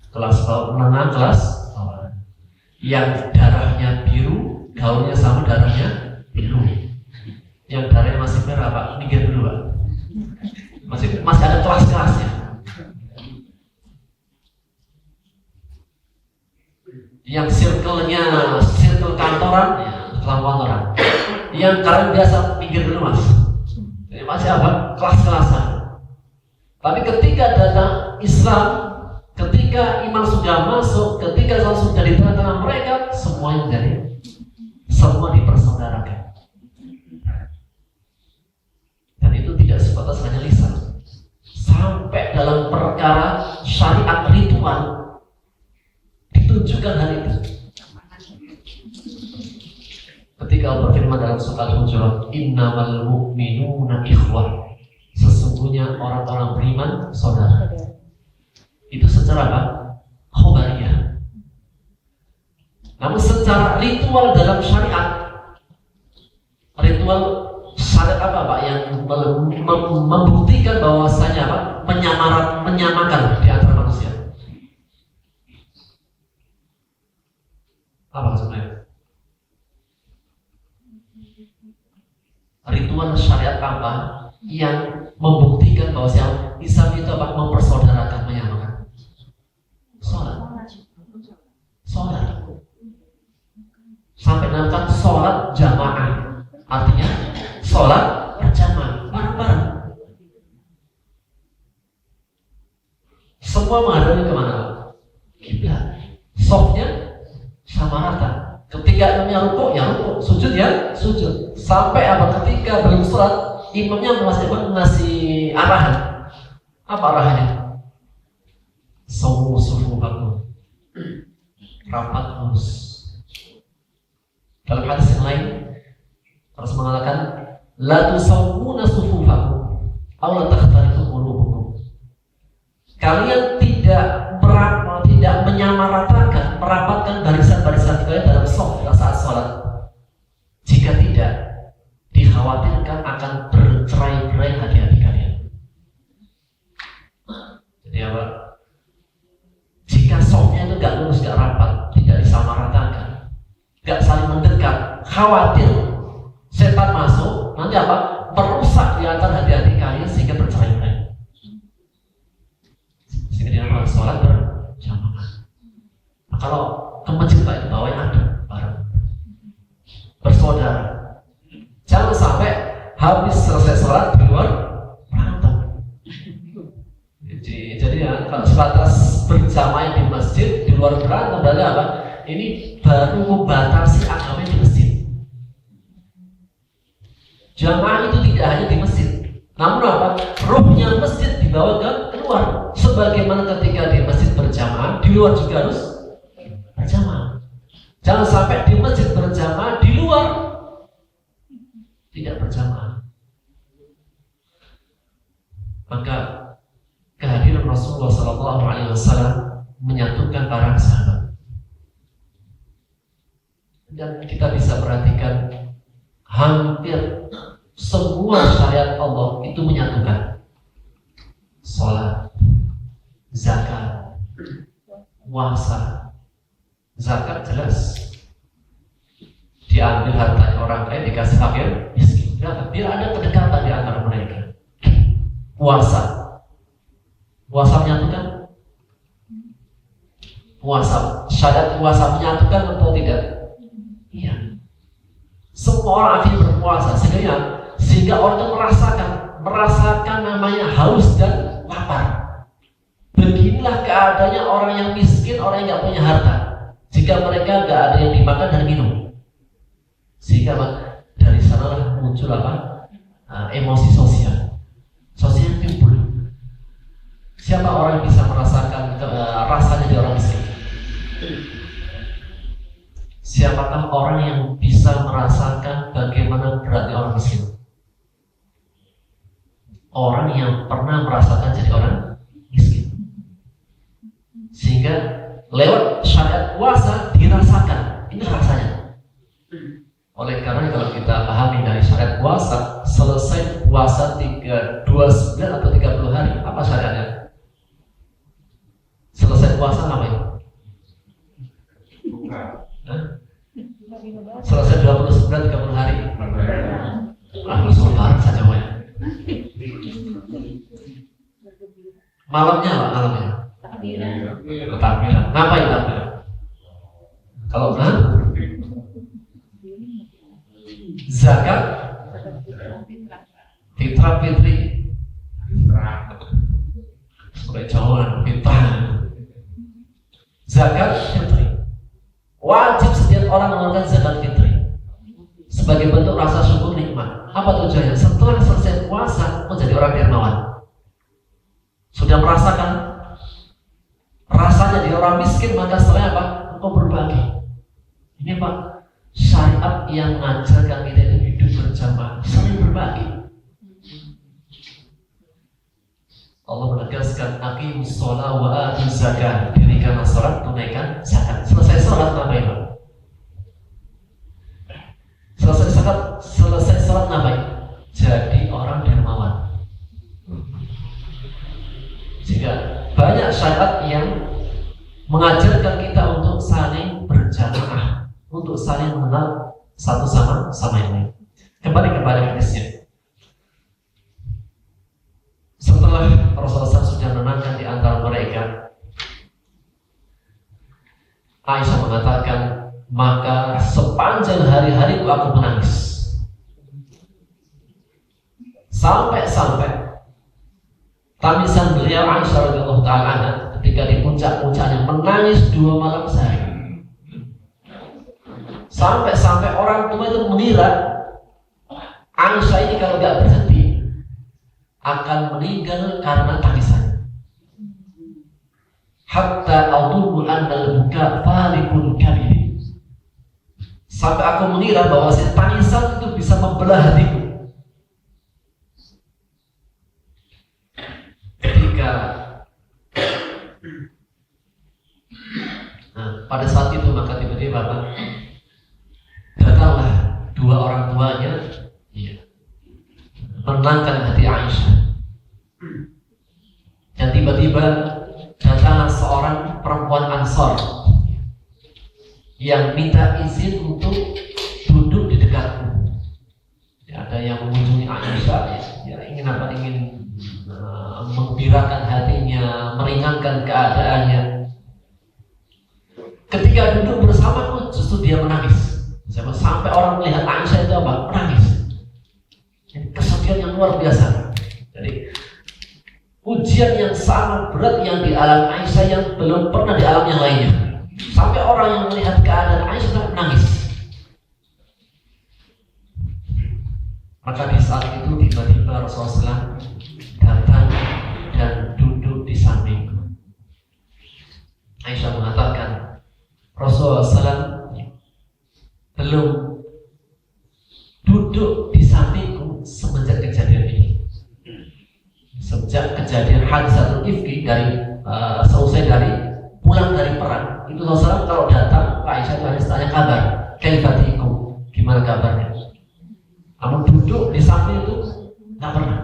kelas bawah, menengah, kelas bawah. Yang darahnya biru, gaulnya sama darahnya biru. Yang darahnya masih merah, Pak, minggir dulu, Pak. Masih ada kelas-kelasnya. Yang circle kantoran, ya, kantoran. Yang kalian biasa minggir dulu, Mas. Jadi masih apa? Kelas-kelasan. Tapi ketika datang Islam, ketika ketika iman sudah masuk, ketika sudah di tengah-tengah mereka, semuanya jadi semua dipersaudarakan. Dan itu tidak sebatas hanya lisan. Sampai dalam perkara syariat ritual ditunjukkan hal itu. Ketika Allah berfirman dalam surat Al-Hujurat, innamal mu'minuna ikhwah, sesungguhnya orang-orang beriman saudara. Itu secara apa? Khobariyah. Namun secara ritual dalam syariat, ritual syariat apa Pak yang membuktikan bahwasanya apa? Menyamakan di antara manusia. Apa sebenarnya? Ritual syariat apa yang membuktikan bahwasanya Islam itu apa? Mempersaudarakan, menyamakan. Sholat. Sampai nanti sholat jamaah, artinya sholat berjamaah, bareng-bareng. Semua menghadap kemana? Kiblat. Softnya sama rata. Ketika imamnya rukuk, ya rukuk. Sujud, ya sujud. Sampai apa? Ketika belum sholat, imamnya ngasih arahan. Apa arahannya? Sufufakum, rapat lurus. Dalam hadis yang lain harus mengatakan la tusawwuna sufufakum aw la takhtalifu qulubukum. Kalian tidak menyamaratakan, merapatkan barisan-barisan kalian dalam shaf saat sholat. Jika tidak, dikhawatirkan akan bercerai-berai hati-hati kalian. Jadi apa? Jika shafnya itu gak lurus, gak rapat, tidak disamaratakan, gak saling mendekat, khawatir setan masuk, nanti apa? Merusak di antara hati-hati kalian sehingga bercerai-berai. Sehingga dinamakan sholat berjamaah. Nah, kalau ke masjid Pak itu bawahnya ada bareng, bersaudara. Jangan sampai habis selesai sholat di luar berantem. Jadi ya, kalau sebatas berjamaah di masjid, di luar berantem, berarti apa? Ini baru membatasi agama di masjid. Jamaah itu tidak hanya di masjid, namun apa? Ruhnya masjid dibawa ke keluar. Sebagaimana ketika di masjid berjamaah, di luar juga harus berjamaah. Jangan sampai di masjid berjamaah, di luar tidak berjamaah. Maka kehadiran Rasulullah SAW menyatukan para sahabat. Dan kita bisa perhatikan hampir semua syariat Allah itu menyatukan. Sholat, zakat, puasa. Zakat jelas diambil hartanya orang kaya dikasih fakir miskin. Biar ada kedekatan di antara mereka. Puasa menyatukan. Syariat puasa menyatukan atau tidak? Iya. Semua orang akhirnya berpuasa sehingga orang itu merasakan namanya haus dan lapar. Beginilah keadaannya orang yang miskin, orang yang nggak punya harta. Jika mereka nggak ada yang dimakan dan minum, sehingga dari sanalah muncul emosi sosial timbul. Siapa orang yang bisa merasakan rasanya di orang miskin? Siapakah orang yang bisa merasakan bagaimana beratnya orang miskin? Orang yang pernah merasakan jadi orang miskin. Sehingga lewat syariat puasa dirasakan, ini rasanya. Oleh karena kalau kita pahami dari syariat puasa, selesai puasa 29 atau 30 hari, apa syariatnya? Selesai puasa ngapain? Selesai 29 30 hari. Langsung bareng saja ya. Malamnya apa? Malamnya? Takbiran. Ngapain takbiran? Kalau zakat, fitrah fitri, sebagai jawaban fitrah. zakat fitri. Wajib setiap orang mengeluarkan zakat fitri sebagai bentuk rasa syukur nikmat. Apa tujuannya? Setelah selesai puasa menjadi orang dermawan. Sudah merasakan rasanya dia orang miskin, maka setelah apa? Engkau berbagi. Ini Pak, syariat yang mengajarkan kita itu hidup berjamaah, saling berbagi. Allah menegaskan aqimus shalah wa atuz zakah. Dirikanlah salat, tunaikan zakat. Selesai salat ngapain, Pak? Selesai salat ngapain? Jadi orang dermawan. Sehingga banyak syariat yang mengajarkan kita untuk saling berjamaah, untuk saling mengenal satu sama yang lain. Kembali kepada hadisnya. Setelah Rasulullah SAW sudah menenangkan di antara mereka, Aisyah mengatakan, maka sepanjang hari-hariku aku menangis. Sampai tamisan beliau Aisyah radhiyallahu ta'ala anha ketika di puncak-puncaknya menangis 2 malam sehari. Sampai orang tua itu mengira Aisyah ini kalau gak berhenti akan meninggal karena tangisan. Hatta a'udhu annal buka falikul kabir. Sampai aku mengira bahwa tangisan itu bisa membelah hatiku. Ketika pada saat itu maka tiba-tiba datanglah 2 orang tuanya, menenangkan hati Aisyah. Dan tiba-tiba datanglah seorang perempuan Ansor yang minta izin untuk duduk di dekatku. Ada yang mengunjungi Aisyah, ingin menggembirakan hatinya, meringankan keadaannya. Ketika duduk bersamaku, justru dia menangis. Sampai orang melihat Aisyah itu menangis. Kesedihan yang luar biasa. Jadi ujian yang sangat berat yang dialami Aisyah yang belum pernah dialami yang lainnya. Sampai orang yang melihat keadaan Aisyah menangis. Maka di saat itu tiba-tiba Rasulullah SAW datang dan duduk di samping. Aisyah mengatakan, Rasulullah SAW belum duduk di sampingku semenjak kejadian ini. Sejak kejadian Hadisatul Ifki selesai dari pulang dari perang, itu Rasulullah kalau datang Pak Aisyah harus tanya kabar, kaifatikum, gimana kabarnya? Kamu duduk di samping itu nggak pernah.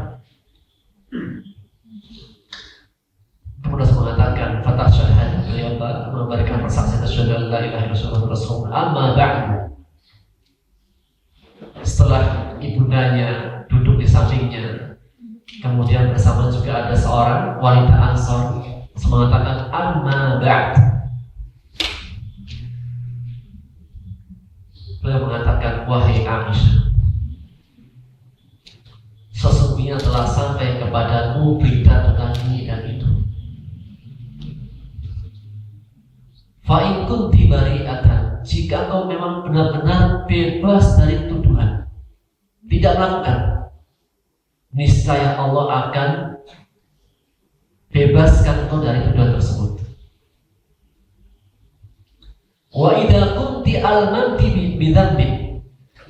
Kemudian saya mengatakan fatah syahadah, beliau memberikan persaksian asyhadu an la ilaha illallah rasulullah. Amma ba'du. Setelah ibundanya duduk di sampingnya, kemudian bersama juga ada seorang wanita Ansor mengatakan amma ba'd. Beliau mengatakan, wahai Aisyah, sesungguhnya telah sampai kepadamu berita tentang ini dan itu. Fa'in kunti bari'atan, jika engkau memang benar-benar bebas dari tuduhan, tidak melakukan, niscaya Allah akan bebaskan engkau dari tuduhan tersebut. Wa idza kunti almanti bidzambin,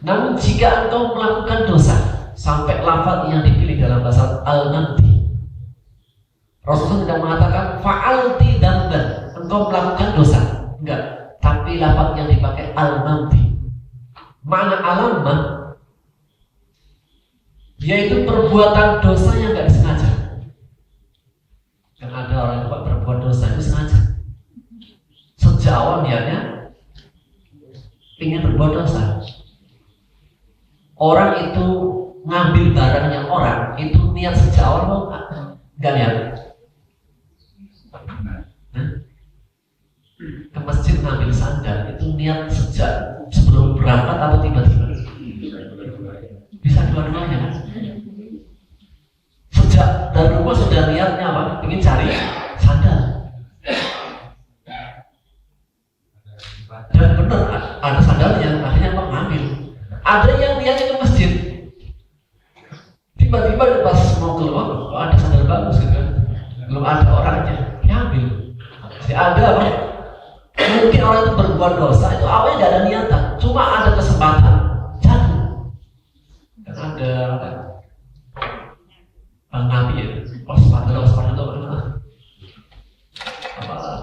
namun jika engkau melakukan dosa, sampai lafaz yang dipilih dalam bahasa al-manti, Rasulullah tidak mengatakan fa'alti dzamban, engkau melakukan dosa, enggak, tapi lafaz yang dipakai al-manti. Makna alamah yaitu perbuatan dosa yang enggak disengaja. Kan ada orang yang berbuat dosa itu sengaja. Sejak awal niatnya ingin berbuat dosa. Orang itu ngambil barangnya orang itu niat sejak awal mau enggak niat? Ke masjid ngambil sandal itu niat sejak sebelum berangkat atau tiba-tiba? Bisa dua-duanya kan? Sejak dari rumah sudah niatnya apa? Ingin cari sandal. Dan benar ada sandalnya, akhirnya mengambil. Ada yang niatnya ke masjid, tiba-tiba pas mau keluar, kok ada sandal bagus gitu kan? Belum ada orangnya, diambil. Jadi ada apa? Mungkin orang itu berbuat dosa itu awalnya tidak ada niatan, cuma ada kesempatan jatuh. Dan ada Bang Nabi ya, waspada apa?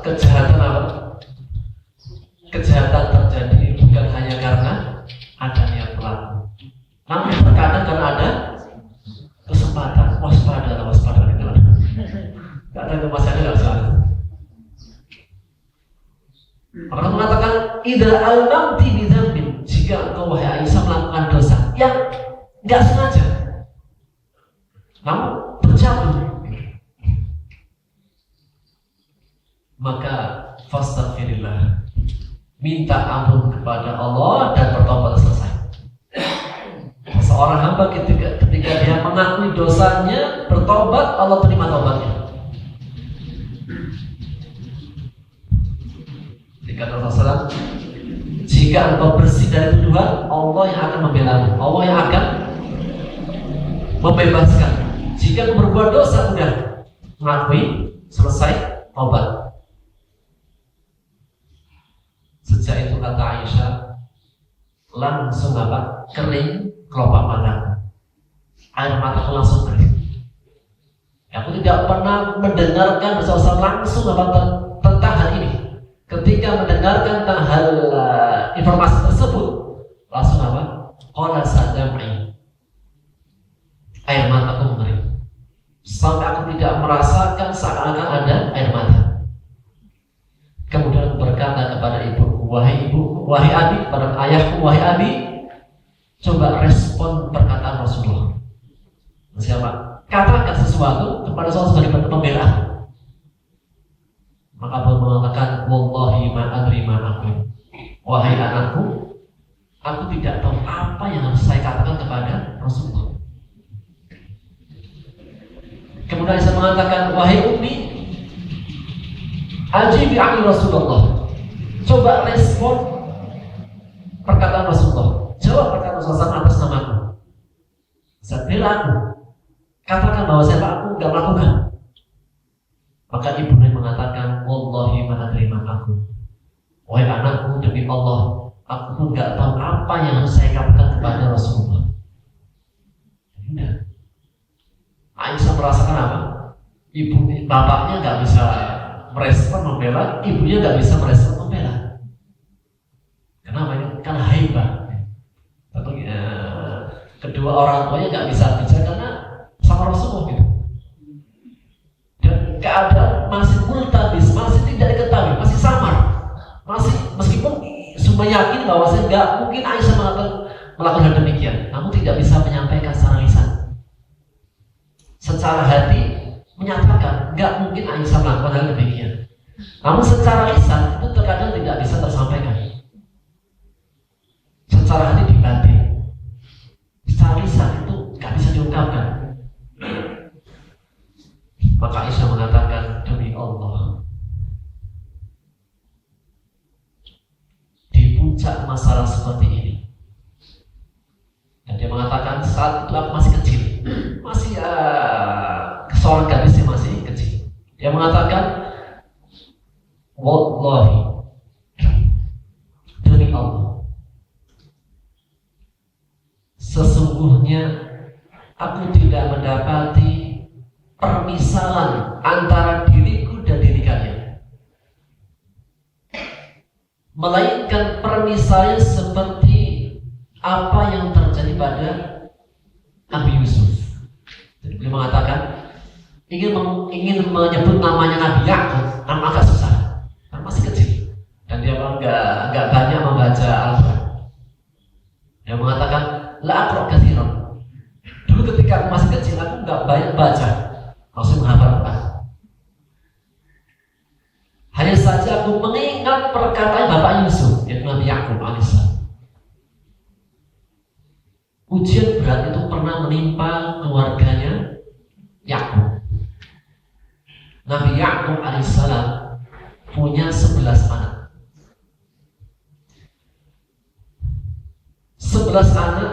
Kejahatan apa? Kejahatan terjadi bukan hanya karena ada niat pelaku, namun terkadang karena ada kesempatan. Waspada. Gak ada kemasannya gak salah. Orang mengatakan idza al-namti bidzambin, jika engkau wahai Aisyah melakukan dosa yang nggak sengaja, namun terjatuh, maka fastaghfirillah, minta ampun kepada Allah dan bertobat selesai. Seorang hamba ketika dia mengakui dosanya, bertobat, Allah terima tobatnya. Kata Rasulullah, jika engkau bersih dari tuduhan, Allah yang akan membela-mu, Allah yang akan membebaskan. Jika engkau berbuat dosa, udah mengakui, selesai, tobat. Sejak itu kata Aisyah, langsung apa? Kering kelopak mata, air mataku langsung kering. Aku tidak pernah mendengarkan Rasulullah langsung apa tentang hal ini. Ketika mendengarkan tentang hal informasi tersebut, langsung apa? Qala sadam'i, air mataku mengering, sampai aku tidak merasakan seakan-akan ada air mata. Kemudian berkata kepada ibuku, wahai ibuku, wahai abi, pada ayahku, wahai abi, coba respon perkataan Rasulullah. Siapa? Katakan sesuatu kepada Rasulullah sebagai pembelaan. Maka Abu mengatakan, wallahi ma adri ma aqul. Wahai anakku, aku tidak tahu apa yang harus saya katakan kepada Rasulullah. Kemudian saya mengatakan, wahai ummi, ajibi ani Rasulullah. Coba respon perkataan Rasulullah. Jawab perkataan Rasulullah atas namaku. Saya bela aku. Katakan bahwa saya aku tidak melakukan. Maka ibunya mengatakan, wallahi ma adri ma aqul. Wahai anakku, demi Allah, aku pun nggak tahu apa yang harus saya katakan kepada Rasulullah. Tidak. Aisyah merasakan apa? Bapaknya nggak bisa merespon membela, ibunya nggak bisa merespon membela. Kenapa? Karena haibah. Atau kedua orang tuanya nggak bisa bicara karena sama Rasulullah gitu. Dan keadaan masih multabis, masih tidak diketahui, masih samar, masih meskipun semua yakin bahwa saya nggak mungkin Aisyah melakukan hal demikian, namun tidak bisa menyampaikan secara lisan. Secara hati menyatakan nggak mungkin Aisyah melakukan hal demikian, namun secara lisan itu terkadang tidak bisa tersampaikan. Secara hati dibatin, secara lisan itu nggak bisa diungkapkan. Maka Aisyah mengatakan, demi Allah, di puncak masalah seperti ini, dan dia mengatakan saat itu aku masih kecil, masih seorang gadisnya masih kecil. Dia mengatakan, wallahi, demi Allah, sesungguhnya aku tidak mendapati permisalan antara diriku dan diri kalian, melainkan permisalan seperti apa yang terjadi pada Nabi Yusuf. Jadi beliau mengatakan ingin menyebut namanya Nabi Yakub, nama agak susah, karena masih kecil dan dia nggak banyak membaca Al-Quran. Dia mengatakan la aqra katsiran. Dulu ketika aku masih kecil aku nggak banyak baca, maksud menghafal Quran. Hanya saja aku mengingat perkataan Bapak Yusuf, yaitu Nabi Yakub alaihissalam. Ujian berat itu pernah menimpa keluarganya Yakub. Nabi Yakub alaihissalam punya 11 anak. 11 anak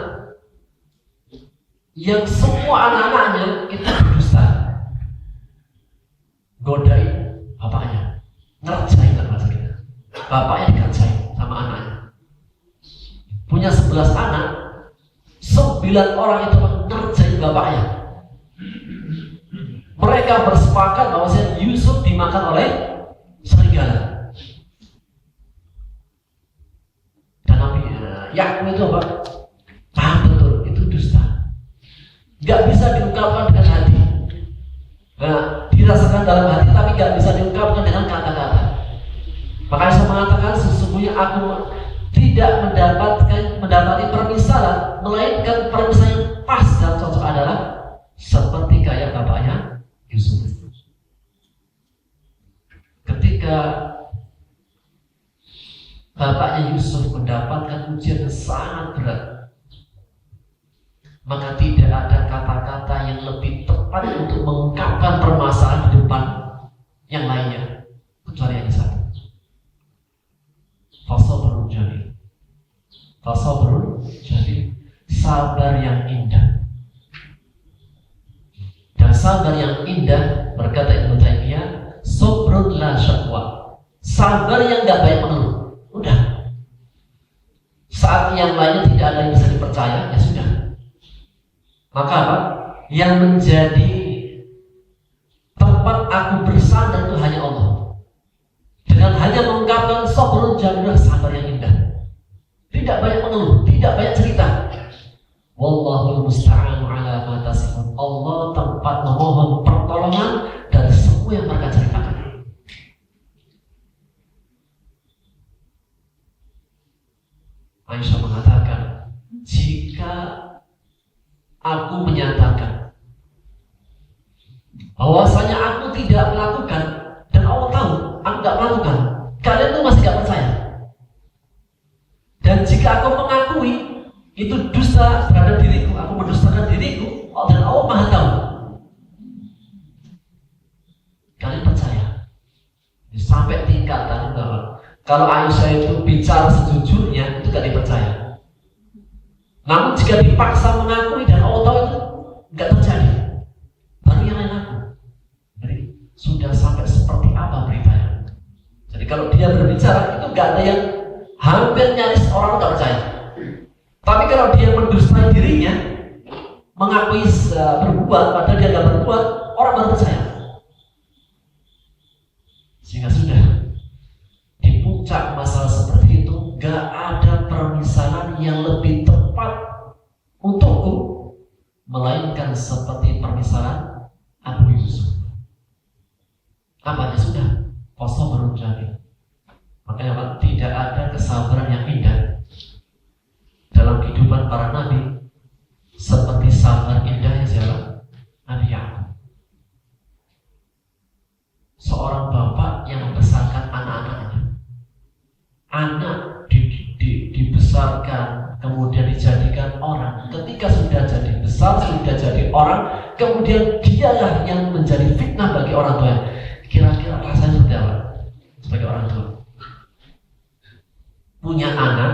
yang semua anak-anaknya itu berdusta, godain bapaknya, ngerjain kita. Bapaknya dikerjain sama anaknya. Punya 11 anak, 9 orang itu ngerjain bapaknya. Mereka bersepakat bahwa Yusuf dimakan oleh serigala. Dan Nabi Yakub itu apa? Paham betul, itu dusta. Gak bisa diungkapkan dengan hati. Nah, dirasakan dalam hati tapi gak bisa diungkapkan dengan kata-kata. Makanya saya mengatakan sesungguhnya aku tidak mendapati permisalan, melainkan permisalan yang pas dan cocok adalah seperti kayak bapaknya Yusuf. Ketika bapaknya Yusuf mendapatkan ujian yang sangat berat, maka tidak ada kata-kata yang lebih tepat untuk mengungkapkan permasalahan di depan yang lainnya kecuali yang satu. Fasabrun jamil. Fasabrun jamil. Sabar yang indah. Dan sabar yang indah, berkata Ibnu Taimiyah, sabrun la syakwa. Sabar yang gak banyak mengeluh. Udah. Saat yang lainnya tidak ada yang bisa dipercaya, ya sudah. Maka apa? Yang menjadi tempat aku bersandar itu hanya Allah. Dengan hanya mengungkapkan sabrun jamil, sabar yang indah. Tidak banyak mengeluh, tidak banyak cerita. Wallahul musta'anu ala ma tasifun. Allah tempat memohon pertolongan dari semua yang mereka ceritakan. Aisyah mengatakan, jika aku menyatakan bahwasanya aku tidak melakukan dan Allah tahu aku tidak melakukan, kalian tuh masih tidak percaya. Dan jika aku mengakui itu dusta terhadap diriku, aku mendustakan diriku, dan Allah Maha tahu, kalian percaya. Sampai tingkatan bahwa kalau Aisyah itu bicara sejujurnya itu tidak dipercaya. Namun jika dipaksa mengakui dan Allah tahu itu nggak terjadi, baru yang lain aku. Jadi sudah sampai seperti apa beritanya. Jadi kalau dia berbicara itu nggak ada yang, hampir nyaris orang nggak percaya. Tapi kalau dia mendustai dirinya, mengakui berbuat padahal dia nggak berbuat, orang baru percaya. Sehingga sudah di puncak masalah seperti itu, nggak ada permisalan yang lebih tepat untukku, melainkan seperti permisalan Abu Yusuf. Apanya sudah? Fasabrun jamil. Makanya Pak, tidak ada kesabaran yang indah dalam kehidupan para nabi seperti sabar indahnya siapa? Nabi Yakub. Seorang bapak yang membesarkan anak-anaknya. Anak dibesarkan, kemudian dijadikan orang. Ketika sudah jadi besar, sudah jadi orang, kemudian dialah yang menjadi fitnah bagi orang tua. Kira-kira rasanya seperti apa? Sebagai orang tua punya anak,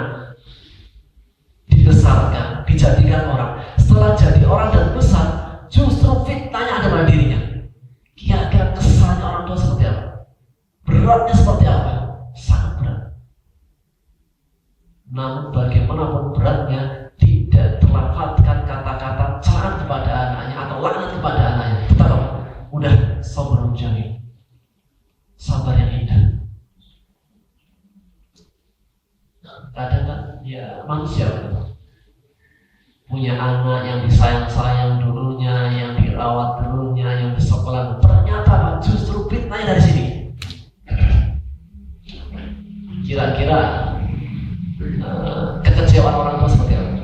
dibesarkan, dijadikan orang. Setelah jadi orang dan besar, justru fitnahnya ada pada dirinya. Kira-kira kesannya orang tua seperti apa? Beratnya seperti apa? Sangat berat. Namun bagaimanapun beratnya, tidak terlafalkan kata-kata celaan kepada anaknya atau laknat kepada anaknya. Tetap udah sabrun jamil. Sabar yang indah. Kadang kan ya manusia punya anak yang disayang-sayang dulunya, yang dirawat dulunya, yang di sekolah, ternyata justru fitnahnya dari sini. Kira-kira kekecewaan orang tua seperti apa?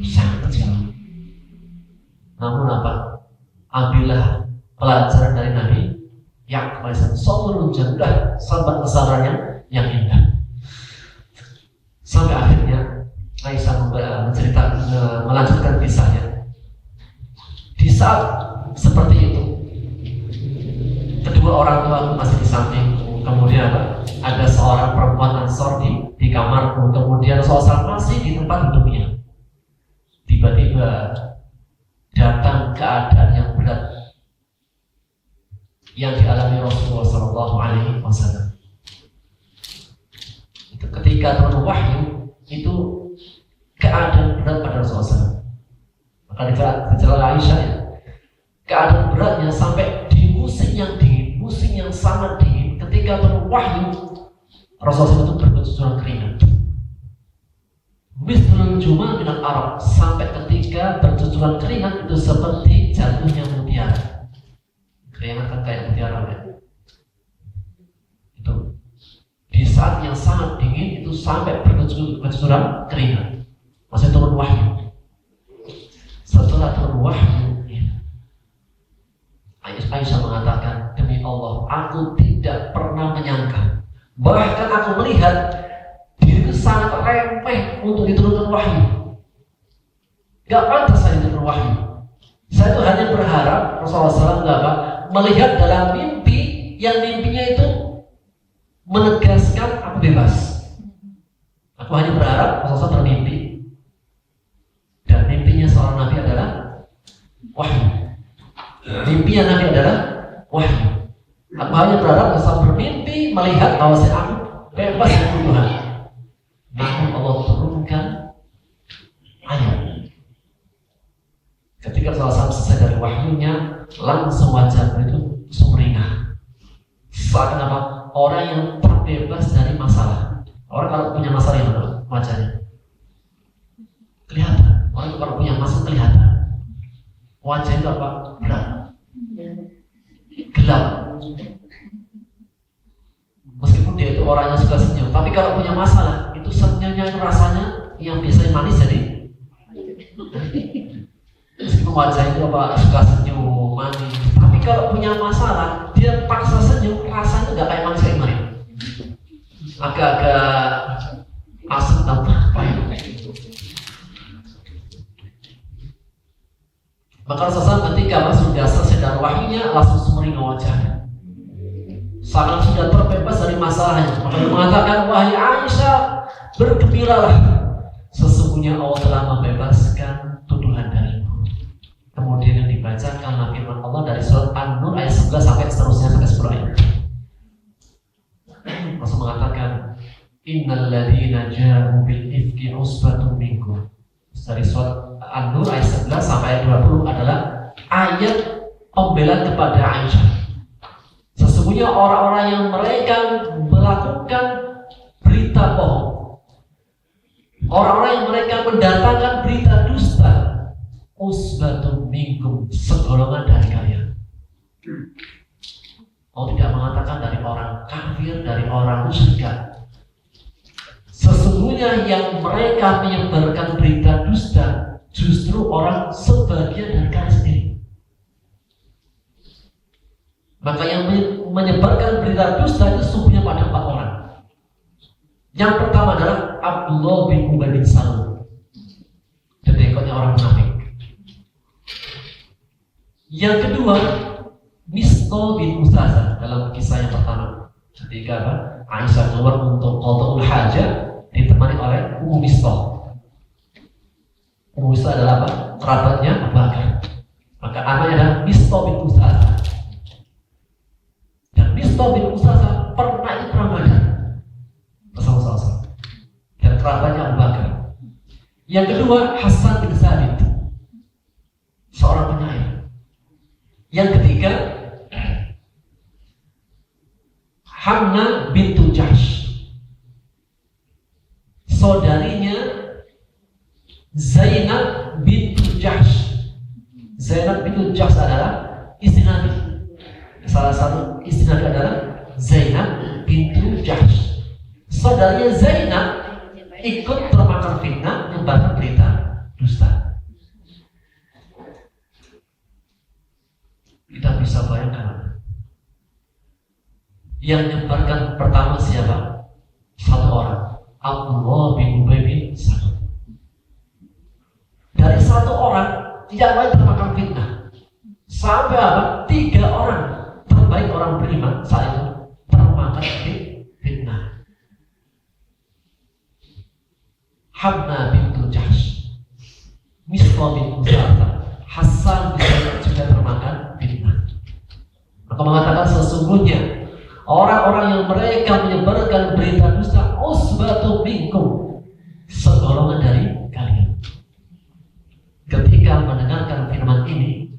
Sangat kecewa. Namun apa? Ambillah pelajaran dari Nabi Yakub alaihissalam. Sabrun jamil, sabar kesabarannya yang indah. Sampai akhirnya Aisyah melanjutkan kisahnya. Di saat seperti itu, kedua orang tua masih di sampingku. Kemudian ada seorang perempuan Ansor di kamarku. Kemudian seorang masih di tempat duduknya. tiba-tiba datang keadaan yang berat yang dialami Rasulullah SAW. Itu ketika turun wahyu, itu keadaan berat pada Rasulullah SAW. Maka dijelaskan Aisyah ya, keadaan beratnya sampai di musim yang dingin, musim yang sangat dingin, ketika turun wahyu, Rasulullah itu berkecucuran keringat. Misrul Jumal minal Arab, sampai ketika bercucuran keringat itu seperti jatuhnya mutiara. Keringat kan kayak mutiara ya. Itu di saat yang sangat dingin itu sampai bercucuran keringat. Masih turun wahyu. Setelah turun wahyu, Aisyah mengatakan, demi Allah, aku tidak pernah menyangka, bahkan aku melihat diriku sangat remeh untuk diturunkan wahyu. Gak pantas saya diturunkan wahyu. Saya itu hanya berharap Rasulullah SAW melihat dalam mimpi, yang mimpinya itu menegaskan aku bebas. Aku hanya berharap Rasulullah SAW bermimpi, dan mimpinya seorang Nabi adalah wahyu. Mimpinya Nabi adalah wahyu. Aku hanya berharap Rasulullah bermimpi melihat bahwa aku bebas dari Tuhan. Namun Allah turunkan ayat. Ketika Rasulullah selesai dari wahyunya, langsung wajah itu sumringah. Seakan apa? Orang yang terbebas dari masalah. Orang kalau punya masalah yang mana? Wajahnya kelihatan. Orang kalau punya masalah kelihatan. Wajah itu apa? Berat, gelap. Meskipun dia itu orangnya suka senyum, tapi kalau punya masalah, itu senyumnya itu rasanya yang biasanya manis jadi. Meskipun wajah itu apa suka senyum, manis, tapi kalau punya masalah, dia paksa senyum, rasanya nggak kayak manis kayak kemarin. Agak-agak asam tanpa apa ya. Maka Rasulullah ketika sudah selesai dari wahyunya, langsung sumringah wajahnya. Sangat sudah terbebas dari masalahnya. Maka dia mengatakan, wahai Aisyah, bergembiralah, sesungguhnya Allah telah membebaskan tuduhan darimu. Kemudian yang dibacakan firman Allah dari surat An-Nur ayat 11 sampai seterusnya sampai 10 ayat. Rasul mengatakan, innal ladzina ja'u bil ifki usbatun minkum. Dari surat An-Nur ayat 11 sampai ayat 20 adalah ayat pembelaan kepada Aisyah. Sesungguhnya orang-orang yang mereka melakukan berita bohong, orang-orang yang mereka mendatangkan berita dusta, usbatun minkum, segolongan dari kalian. Allah tidak mengatakan dari orang kafir, dari orang musyrik. Sesungguhnya yang mereka menyebarkan berita dusta justru orang sebagian dari kalian sendiri. Maka yang menyebarkan berita dusta itu sesungguhnya pada 4 orang. Yang pertama adalah Abdullah bin Ubay bin Salul, dedekotnya orang munafik. Yang kedua Mistah bin Usasa, dalam kisah yang pertama ketika Aisyah keluar untuk qada'ul hajah ditemani oleh Ummu Mistah. Ummu Mistah adalah apa? Kerabatnya Abu Bakar. Maka anaknya adalah Mistah bin Usasa. Dan Mistah bin Usasa pernah ikut Ramadan bersama sama dan kerabatnya Abu Bakar. Yang kedua Hasan bin Sabit, seorang penyair. Yang ketiga Hamna bintu Jahsh, saudarinya Zainab bintu Jahsh. Zainab bintu Jahsh adalah istri Nabi. Salah satu istri Nabi adalah Zainab bintu Jahsh. Saudarinya Zainab ikut termakan fitnah menyebarkan berita dusta. Kita bisa bayangkan. Yang menyebarkan pertama siapa? Satu orang, Abdullah bin Ubay bin Salul. Dari satu orang, yang lain termakan fitnah. Sampai apa? 3 orang terbaik orang beriman saat itu termakan fitnah. Hamna bintu Jahsh, Mistah Mistah bin Usasah, Hasan juga termakan fitnah. Maka mengatakan sesungguhnya orang-orang yang mereka menyebarkan berita dusta usbatun minkum, segolongan dari kalian. Ketika mendengarkan firman ini,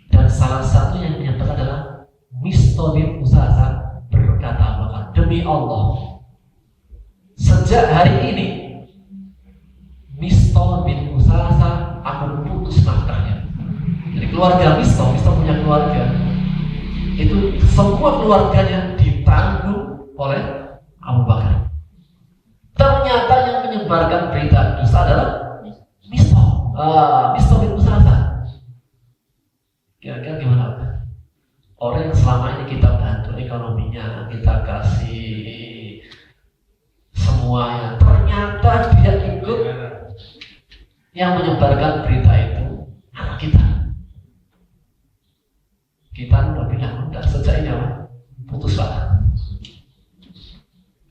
dan salah satu yang menyatakan adalah Mistah bin Usasah berkata, maka demi Allah, sejak hari ini Mistah bin Usasah akan putus nafkahnya. Jadi keluarga Mistah punya keluarga, itu semua keluarganya ditanggung oleh Abu Bakar. Ternyata yang menyebarkan berita dusta adalah Mistah bin Usasah. Kira-kira gimana? Orang yang selama ini kita bantu ekonominya, kita kasih semuanya, ternyata dia ikut yang menyebarkan berita itu anak kita. Kita udah bilang, udah sejak ini apa? Putus lah.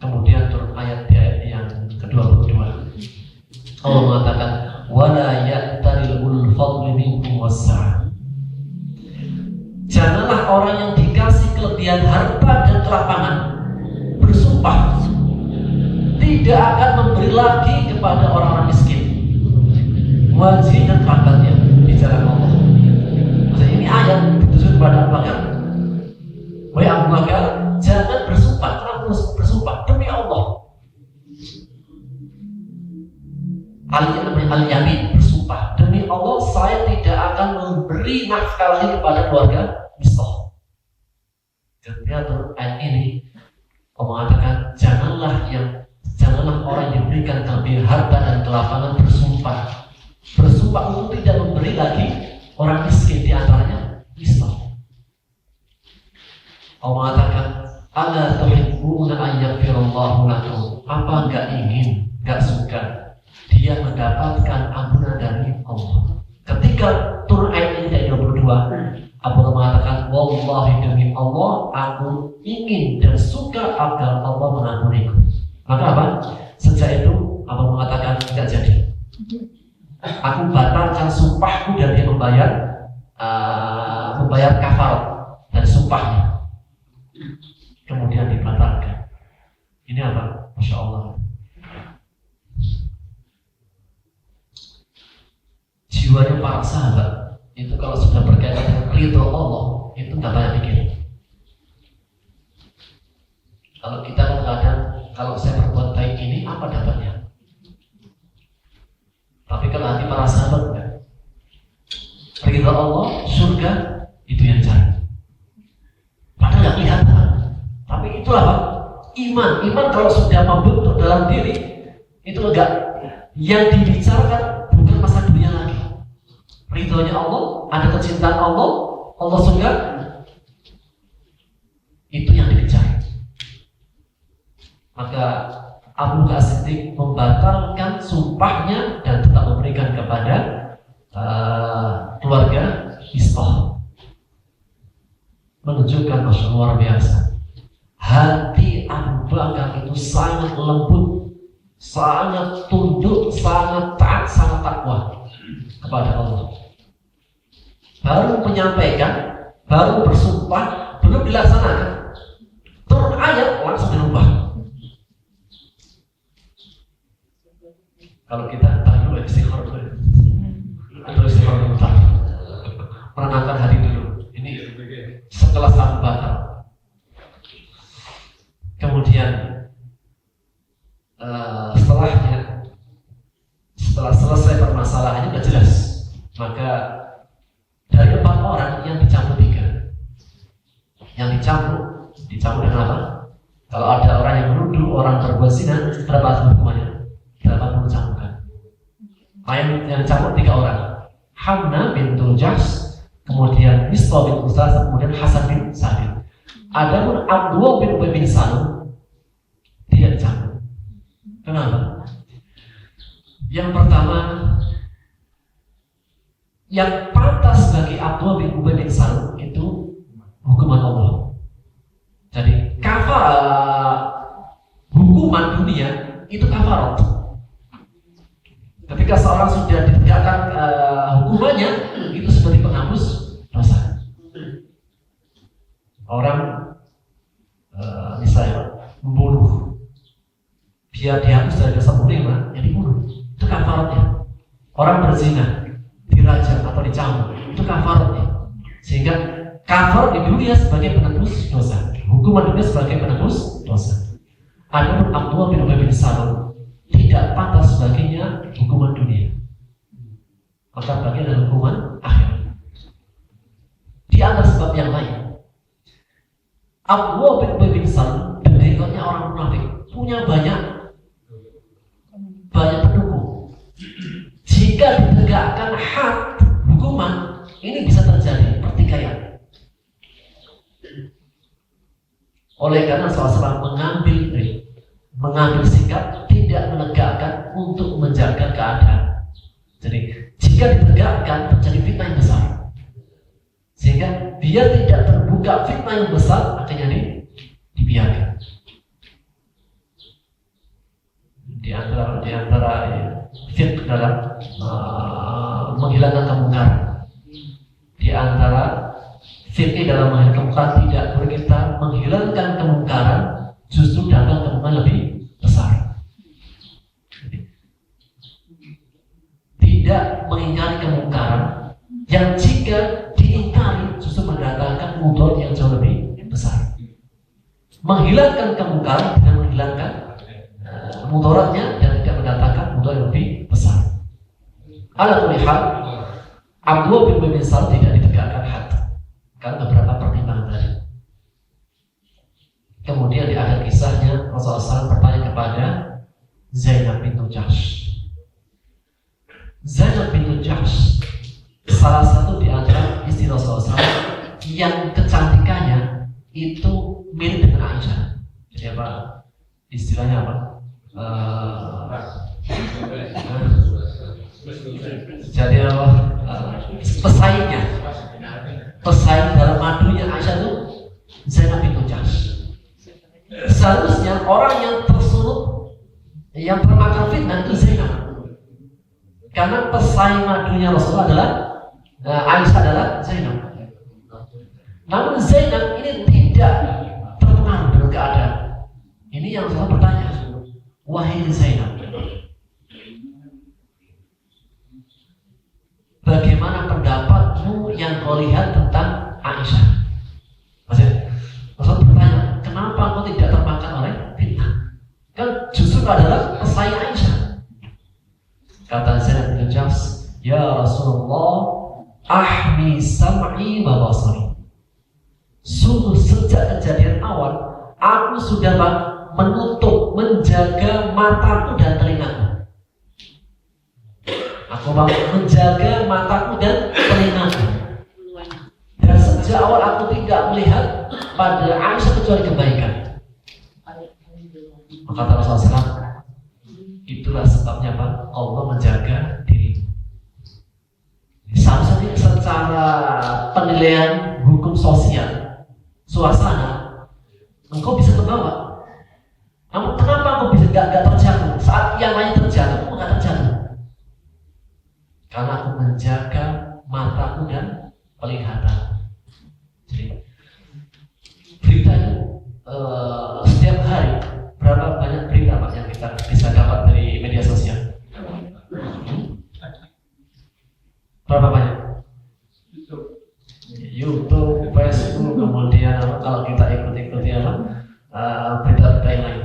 Kemudian turun ayat di ayat yang ke-22. Allah mengatakan, wala ya'talil ulul fadli minkum wassa'ah. Janganlah orang yang dikasih kelebihan harta dan kelapangan bersumpah tidak akan memberi lagi kepada orang-orang miskin, wajib dan kerabatnya di jalan Allah. Maksudnya ini ayat ditujukan kepada Abu Bakar. Wahai Abu Bakar, jangan bersumpah. Kenapa bersumpah? Demi Allah. Al-Yamin, bersumpah demi Allah saya tidak akan memberi nafkah lagi kepada keluarga Mistah. Ketika turun ayat ini, Allah mengatakan janganlah orang yang diberikan kelebihan harta dan kelapangan bersumpah untuk tidak memberi lagi orang miskin, di antaranya Mistah. Allah mengatakan, ala tuhibbuna an yaghfirallahu lakum. Apa enggak ingin, enggak suka dia mendapatkan ampunan dari Allah? Ketika turun ayat ini dari 22, Abu Bakar mengatakan, wallahi demi Allah, aku ingin dan suka agar Allah mengampuniku. Maka apa? Sejak itu Abu mengatakan, tidak jadi. Aku batalkan sumpahku dan dia membayar kafarat dan sumpahnya. Kemudian dibatalkan. Ini apa? Masya Allah. Jiwanya para sahabat itu kalau sudah berkaitan dengan ridho Allah itu nggak banyak mikir. Kalau kita kadang-kadang, kalau saya berbuat baik ini apa dapatnya? Tapi kalau hati para sahabat enggak. Ridho Allah, surga itu yang cari. Padahal nggak kelihatan. Tapi itulah Pak, iman kalau sudah membentuk dalam diri itu enggak. Yang dibicarakan bukan masa dunia lagi. Ridhonya Allah, ada kecintaan Allah suka, itu yang dikejar. Maka Abu Bakar Siddiq membatalkan sumpahnya dan tetap memberikan kepada keluarga Mistah. Menunjukkan Masya Allah, luar biasa. Hati Abu Bakar itu sangat lembut, sangat tunduk, sangat taat, sangat takwa kepada Allah. Baru menyampaikan, baru bersumpah, belum dilaksanakan, turun ayat langsung dirubah. Kalau kita tahu istighfar dulu, atau istighfar dulu, menenangkan hati dulu. Ini sekelas Abu Bakar. Kemudian setelah selesai permasalahannya sudah jelas, maka dari 4 orang yang dicampur 3. Yang dicampur dengan apa? Kalau ada orang yang menuduh orang berbuat zina, berapa hukumannya? 80 cambukan. Yang dicampur 3 orang. Hamna bintul Jahsh, kemudian Mistah bin Usasah, kemudian Hasan bin Sabit. Adapun Abdullah bin Ubay bin Salul tidak dicampur. Kenapa? Yang pertama, yang pantas bagi Abdullah bin Ubay bin Salul itu hukuman Allah. Jadi hukuman dunia itu kafarat. Ketika seorang sudah ditegakkan hukumannya, itu seperti penghapus dosa. Orang misalnya membunuh, biar dihapus dari dosa bunuh, ya dibunuh. Itu kafaratnya. Orang berzina, dirajam atau dicambuk, itu kafaratnya. Sehingga kafarat di dunia sebagai penebus dosa, hukuman dunia sebagai penebus dosa. Adapun Abdullah bin Ubay bin Salul tidak pantas baginya hukuman dunia, maka baginya adalah hukuman akhirat. Di antara sebab yang lain, Abdullah bin Ubay bin Salul berikutnya orang munafik, punya banyak pendukung. Jika ditegakkan had hukuman, ini bisa terjadi pertikaian. Oleh karena seorang mengambil sikap tidak menegakkan untuk menjaga keadaan. Jadi jika ditegakkan terjadi fitnah yang besar, sehingga biar tidak terbuka fitnah yang besar, akhirnya dibiarkan. Di antara fiqh dalam menghilangkan kemungkaran, di antara fiqh dalam menghilangkan kemungkaran, tidak boleh kita menghilangkan kemungkaran, justru datang kemungkaran lebih besar. Tidak mengingkari kemungkaran yang jika diingkari justru mendatangkan mudarat yang jauh lebih besar. Menghilangkan kemungkaran dengan menghilangkan mudaratnya dan tidak mendatangkan mudarat yang lebih besar. Ala kulli hal, Abdullah bin Ubay bin Salul tidak ditegakkan had karena beberapa pertimbangan tadi. Kemudian di akhir kisahnya Rasulullah SAW bertanya kepada Zainab bintu Jahsh. Zainab bintu Jahsh salah satu di antara istri Rasulullah SAW yang kecantikannya itu mirip dengan Aisyah. Jadi apa istilahnya apa? Jadi apa? Pesaing dalam madunya Aisyah itu Zainab bintu Jahsh. Seharusnya orang yang tersulut, yang termakan fitnah itu Zainab, karena pesaing madunya Rasulullah adalah Aisyah adalah Zainab. Namun Zainab ini tidak terpengaruh dengan keadaan. Ini yang saya bertanya, wahai Zainab, bagaimana pendapatmu yang kau lihat tentang Aisyah? Maksudnya, Rasul bertanya, kenapa kau tidak termakan oleh fitnah? Kan justru adalah pesaing Aisyah. Kata Zainab bin Jahsh, ya Rasulullah, ahmi sam'i wa basari. Sungguh sejak kejadian awal, aku sudah menutup, menjaga mataku dan telingaku. Aku menjaga mataku dan telingaku. Dan sejak awal aku tidak melihat pada Aisyah kecuali kebaikan. Maka kata Rasulullah SAW, itulah sebabnya Pak, Allah menjaga diri. Seharusnya secara penilaian hukum sosial, suasana, engkau bisa terbawa. Namun kenapa engkau bisa gak terjatuh? Saat yang lain terjatuh, engkau gak terjatuh. Karena aku menjaga mataku dan penglihatan. Jadi berita itu setiap hari berapa banyak berita Pak yang kita bisa dapat dari media sosial? Berapa banyak? YouTube, Facebook, kemudian kalau kita ikuti berita-berita yang lain,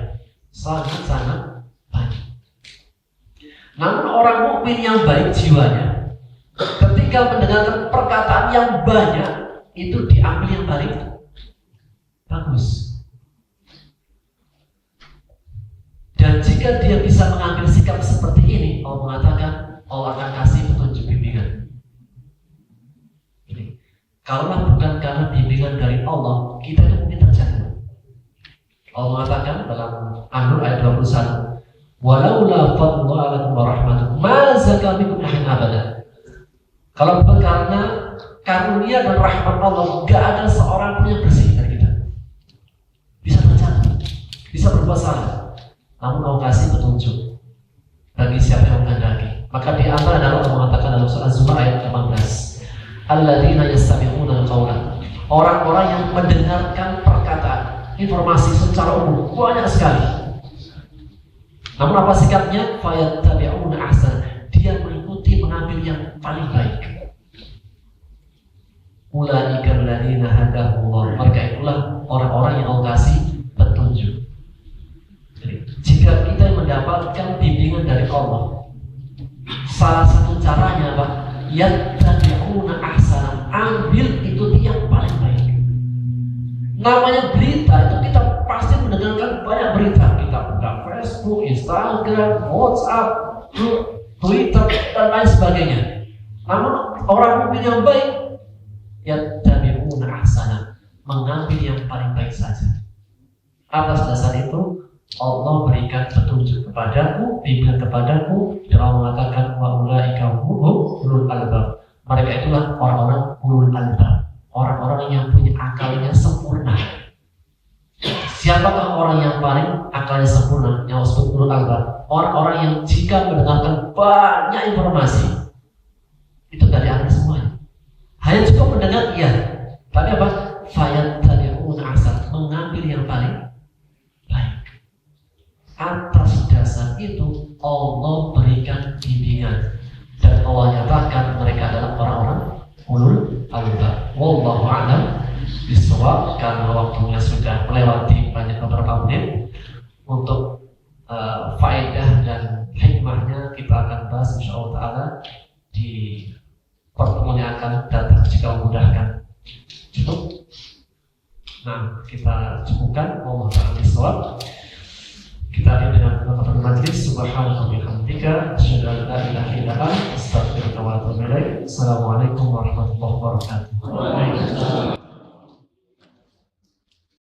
sangat banyak. Namun orang mukmin yang baik jiwanya, ketika mendengarkan perkataan yang banyak, itu diambil yang paling bagus. Dan jika dia bisa mengambil sikap seperti ini, Allah mengatakan Allah akan kasih petunjuk bimbingan. Kalau bukan karena bimbingan dari Allah, kita itu mungkin terjatuh. Allah mengatakan dalam An-Nur ayat 21, walaula fadlullahi 'alaikum wa rahmatuhu ma zaka minkum ahadun abada. Kalau bukan karena karunia dan rahmat Allah, enggak ada seorang pun yang bersih dari kita. Bisa terjatuh, bisa berbuat salah. Namun Allah kasih petunjuk bagi siapa yang menghendaki. Maka di antara Allah mengatakan dalam surah Az-Zumar ayat 18, alladzina yastami'una al-qawla, orang-orang yang mendengarkan perkataan, informasi secara umum banyak sekali. Namun apa sikapnya? Fayattabi'una ahsan, dia mengikuti, mengambil yang paling baik. Ulaika alladzina hadahumullah, mereka itulah orang-orang yang Allah kasih petunjuk. Jadi, jika kita mendapatkan bimbingan dari Allah, salah satu caranya apa? Yattabi'una ahsana, ambil itu yang paling baik. Namanya berita itu kita pasti mendengarkan banyak berita. Kita buka Facebook, Instagram, WhatsApp, Twitter dan lain sebagainya. Namun orang mukmin yang baik yattabi'una ahsana, mengambil yang paling baik saja. Atas dasar itu Allah berikan petunjuk kepadaku, bimbingan kepadaku, dan Allah mengatakan wa ulaika hum ulul albab. Mereka itulah orang-orang ulul albab, orang-orang yang punya akalnya sempurna. Siapakah orang yang paling akalnya sempurna? Yang disebut ulul albab, orang-orang yang jika mendengarkan banyak informasi itu dari akalnya semuanya. Hanya cukup mendengar iya, tapi apa? Fayattabi'una ahsan, mengambil yang paling baik. Atas dasar itu Allah berikan bimbingan dan Allah nyatakan mereka adalah orang-orang ulul albab. Wallahu a'lam bishawab. Karena waktunya sudah melewati banyak beberapa menit, untuk faedah dan hikmahnya kita akan bahas insyaallah taala di pertemuan yang akan datang jika memudahkan. Cukup. Nah, kita cukupkan. Allah taala bishawab. Kita akhiri dengan penutupan majelis. Subhanallah wa bihamdika.